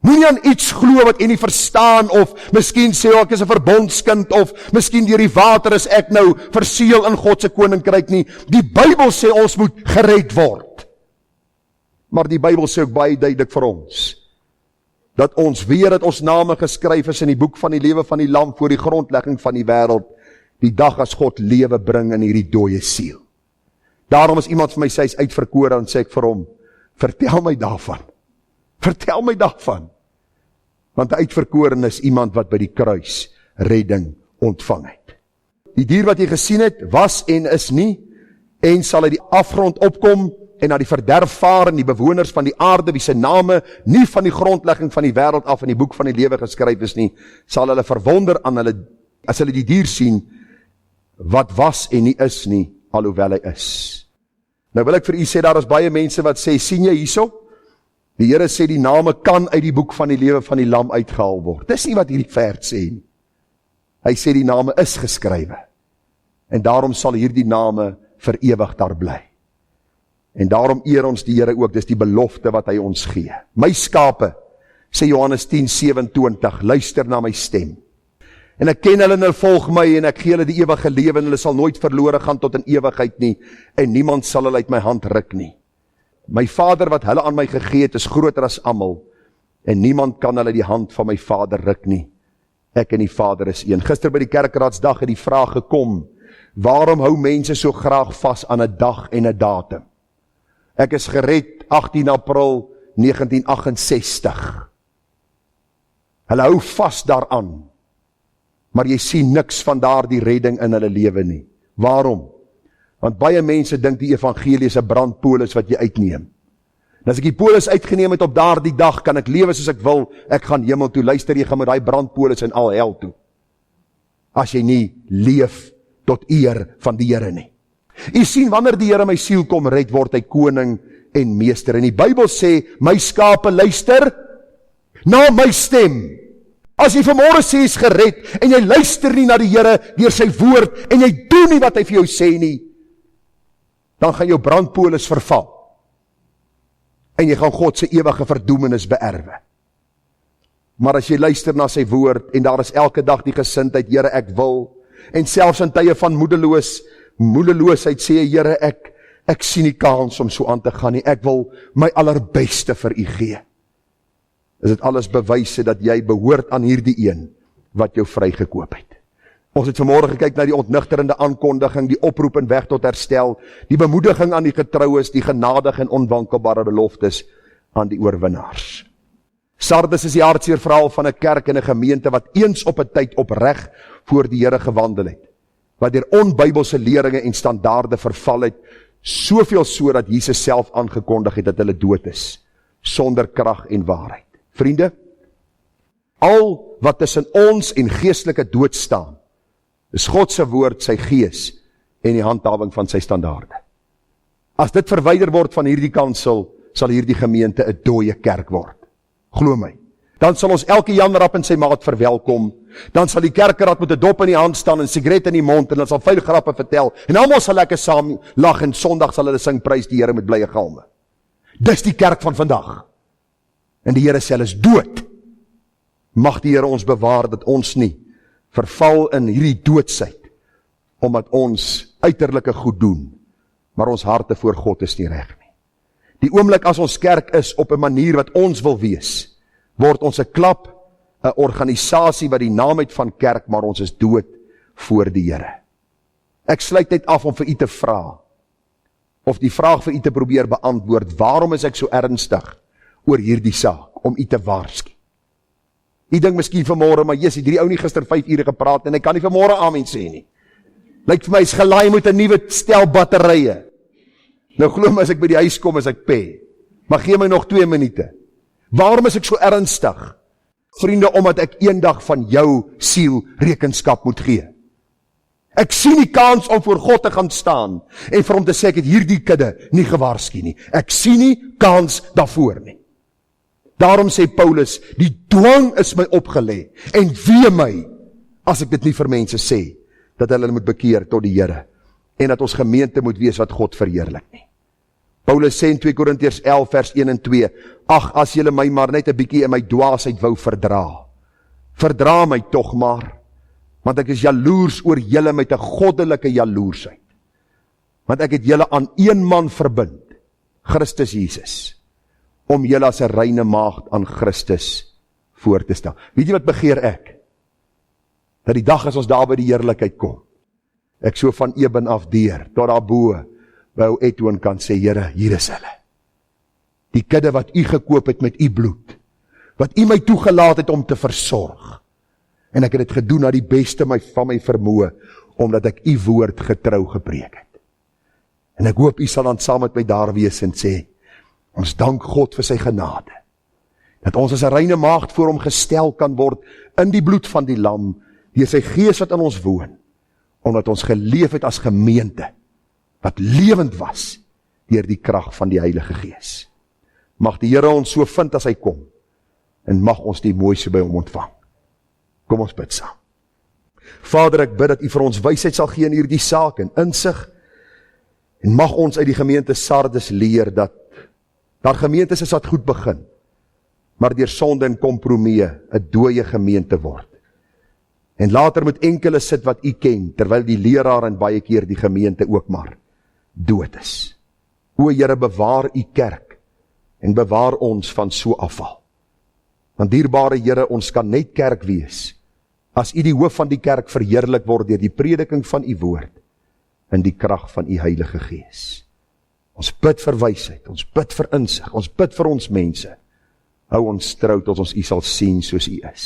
S1: Moenie aan iets glo wat jy nie verstaan, of miskien sê ek is 'n verbondskind, of miskien deur die water is ek nou verseël in God se koninkryk nie. Die Bybel sê ons moet gered word. Maar die Bybel sê ook baie duidelik vir ons, dat ons weet dat ons name geskryf is in die boek van die lewe van die lam voor die grondlegging van die wêreld, die dag as God lewe bring in hierdie dooie siel. Daarom as iemand vir my sê, hy is uitverkore, dan sê ek vir hom, vertel my daarvan. Vertel my daarvan. Want 'n uitverkorene is iemand wat by die kruis redding ontvang het. Die dier wat jy gesien het, was en is nie, en sal uit die afgrond opkom, en na die verderf vaar, en die bewoners van die aarde, wie se name nie van die grondlegging van die wêreld af in die boek van die lewe geskryf is nie, sal hulle verwonder aan hulle, as hulle die dier sien, wat was en nie is nie, alhoewel hy is. Nou wil ek vir u sê, daar is baie mense wat sê, sien jy hierso? Die Here sê die name kan uit die boek van die lewe van die lam uitgehaal word. Dis nie wat hierdie vers sê nie. Hy sê die name is geskrywe. En daarom sal hierdie name vir ewig daar bly. En daarom eer ons die Here ook, dis die belofte wat hy ons gee. My skape, sê Johannes 10:27, luister na my stem. En ek ken hulle en hulle volg my, en ek gee hulle die ewige lewe, en hulle sal nooit verlore gaan tot in ewigheid nie, en niemand sal hulle uit my hand ruk nie. My Vader wat hulle aan my gegee het, is groter as almal, en niemand kan hulle die hand van my Vader ruk nie. Ek en die Vader is een. Gister by die kerkraadsdag het die vraag gekom, waarom hou mense so graag vas aan 'n dag en 'n datum? Ek is gered 18 April 1968. Hulle hou vas daaraan, maar jy sien niks van daardie redding in hulle lewe nie. Waarom? Want baie mense dink die evangelie is 'n brandpolis wat jy uitneem. En as ek die polis uitgeneem het op daardie dag, kan ek lewe soos ek wil, ek gaan hemel toe. Luister, jy gaan met daai brandpolis in al hel toe. As jy nie leef tot eer van die Here nie. U sien, wanneer die Here my siel kom red, word hy koning en meester. En die Bybel sê, my skape luister na my stem. As jy vanmôre sê is gered, en jy luister nie na die Here deur sy woord, en jy doen nie wat hy vir jou sê nie, dan gaan jou brandpolis verval. En jy gaan God se ewige verdoemenis beerwe. Maar as jy luister na sy woord, en daar is elke dag die gesindheid, Here, ek wil, en selfs in tye van moedeloosheid sê, Here, ek sien nie kans om so aan te gaan nie, ek wil my allerbeste vir u gee. Is dit alles bewyse dat jy behoort aan hierdie een wat jou vrygekoop het. Ons het vanmôre gekyk na die ontnugterende aankondiging, die oproep en weg tot herstel, die bemoediging aan die getroues, die genadige en onwankelbare beloftes aan die oorwinnaars. Sardes is die hartseer verhaal van 'n kerk en 'n gemeente wat eens op 'n tyd opreg voor die Here gewandel het, wat deur onbybelse leringe en standaarde verval het, soveel so dat Jesus self aangekondig het dat hulle dood is, sonder krag en waarheid. Vriende, al wat tussen ons en geestelike dood staan, is God se woord, sy gees en die handhawing van sy standaarde. As dit verwyder word van hierdie kansel, sal hierdie gemeente 'n dooie kerk word. Glo my. Dan sal ons elke Jan Rap en sy maat verwelkom. Dan sal die kerkraad met 'n dop in die hand staan en sigaret in die mond, en dan sal vuil grappe vertel, en almal sal lekker saam lag, en Sondag sal hulle sing prys die Here met blye galme. Dis die kerk van vandag. En die Here sê hulle is dood. Mag die Here ons bewaar dat ons nie verval in hierdie doodsheid, omdat ons uiterlike goed doen, maar ons harte voor God is nie reg nie. Die oomblik as ons kerk is op 'n manier wat ons wil wees, word ons 'n klap, 'n organisasie wat die naam het van kerk, maar ons is dood voor die Here. Ek sluit net af om vir u te vra, of die vraag vir u te probeer beantwoord, waarom is ek so ernstig oor hierdie saak, om u te waarsku? U dink miskien vanmôre, maar Jesus, hierdie ou nie gister 5 ure gepraat, en ek kan nie vanmôre amen sê nie. Lyk vir my, is gelaai met 'n nuwe stel batterye. Nou glo my, as ek by die huis kom, is ek pê. Maar gee my nog 2 minute. Waarom is ek so ernstig? Vriende, omdat ek eendag van jou siel rekenskap moet gee. Ek sien die kans om voor God te gaan staan, en vir hom te sê, ek het hierdie kudde nie gewaarsku nie. Ek sien nie kans daarvoor nie. Daarom sê Paulus, die dwang is my opgelê, en wee my, as ek dit nie vir mense sê, dat hulle moet bekeer tot die Here, en dat ons gemeente moet wees wat God verheerlik nie. Paulus sê in 2 Korintiërs 11 vers 1 en 2, ag, as julle my maar net 'n bietjie in my dwaasheid wou verdra, verdra my tog maar, want ek is jaloers oor julle met 'n goddelike jaloersheid, want ek het julle aan een man verbind, Christus Jesus, om julle as 'n reine maagd aan Christus voor te stel. Weet jy wat begeer ek? Dat die dag as ons daar by die heerlikheid kom, ek so van Eben af deur, tot daarbo, by ou Edwin kan sê, Here, hier is hulle. Die kudde wat u gekoop het met u bloed, wat u my toegelaat het om te versorg, en ek het dit gedoen na die beste van my vermoë, omdat ek u woord getrou gepreek het. En ek hoop u sal dan saam met my daar wees en sê, ons dank God vir sy genade, dat ons as 'n reine maagd voor hom gestel kan word, in die bloed van die lam, deur sy gees wat in ons woon, omdat ons geleef het as gemeente, wat lewend was, deur die krag van die Heilige Gees. Mag die Here ons so vind as hy kom, en mag ons die mooiste by hom ontvang. Kom ons bid saam. Vader, ek bid dat u vir ons wysheid sal gee in hierdie saak, en insig, en mag ons uit die gemeente Sardes leer, dat daar gemeentes is wat goed begin, maar deur sonde en kompromie 'n dooie gemeente word. En later moet enkele sit wat u ken, terwyl die leraar en baie keer die gemeente ook maar dood is. O Here, bewaar u kerk, en bewaar ons van so afval. Want dierbare Here, ons kan net kerk wees, as u die hoof van die kerk verheerlik word deur die prediking van u woord, in die krag van u Heilige Gees. Ons bid vir wysheid, ons bid vir insig, ons bid vir ons mense. Hou ons trou tot ons u sal sien soos u is.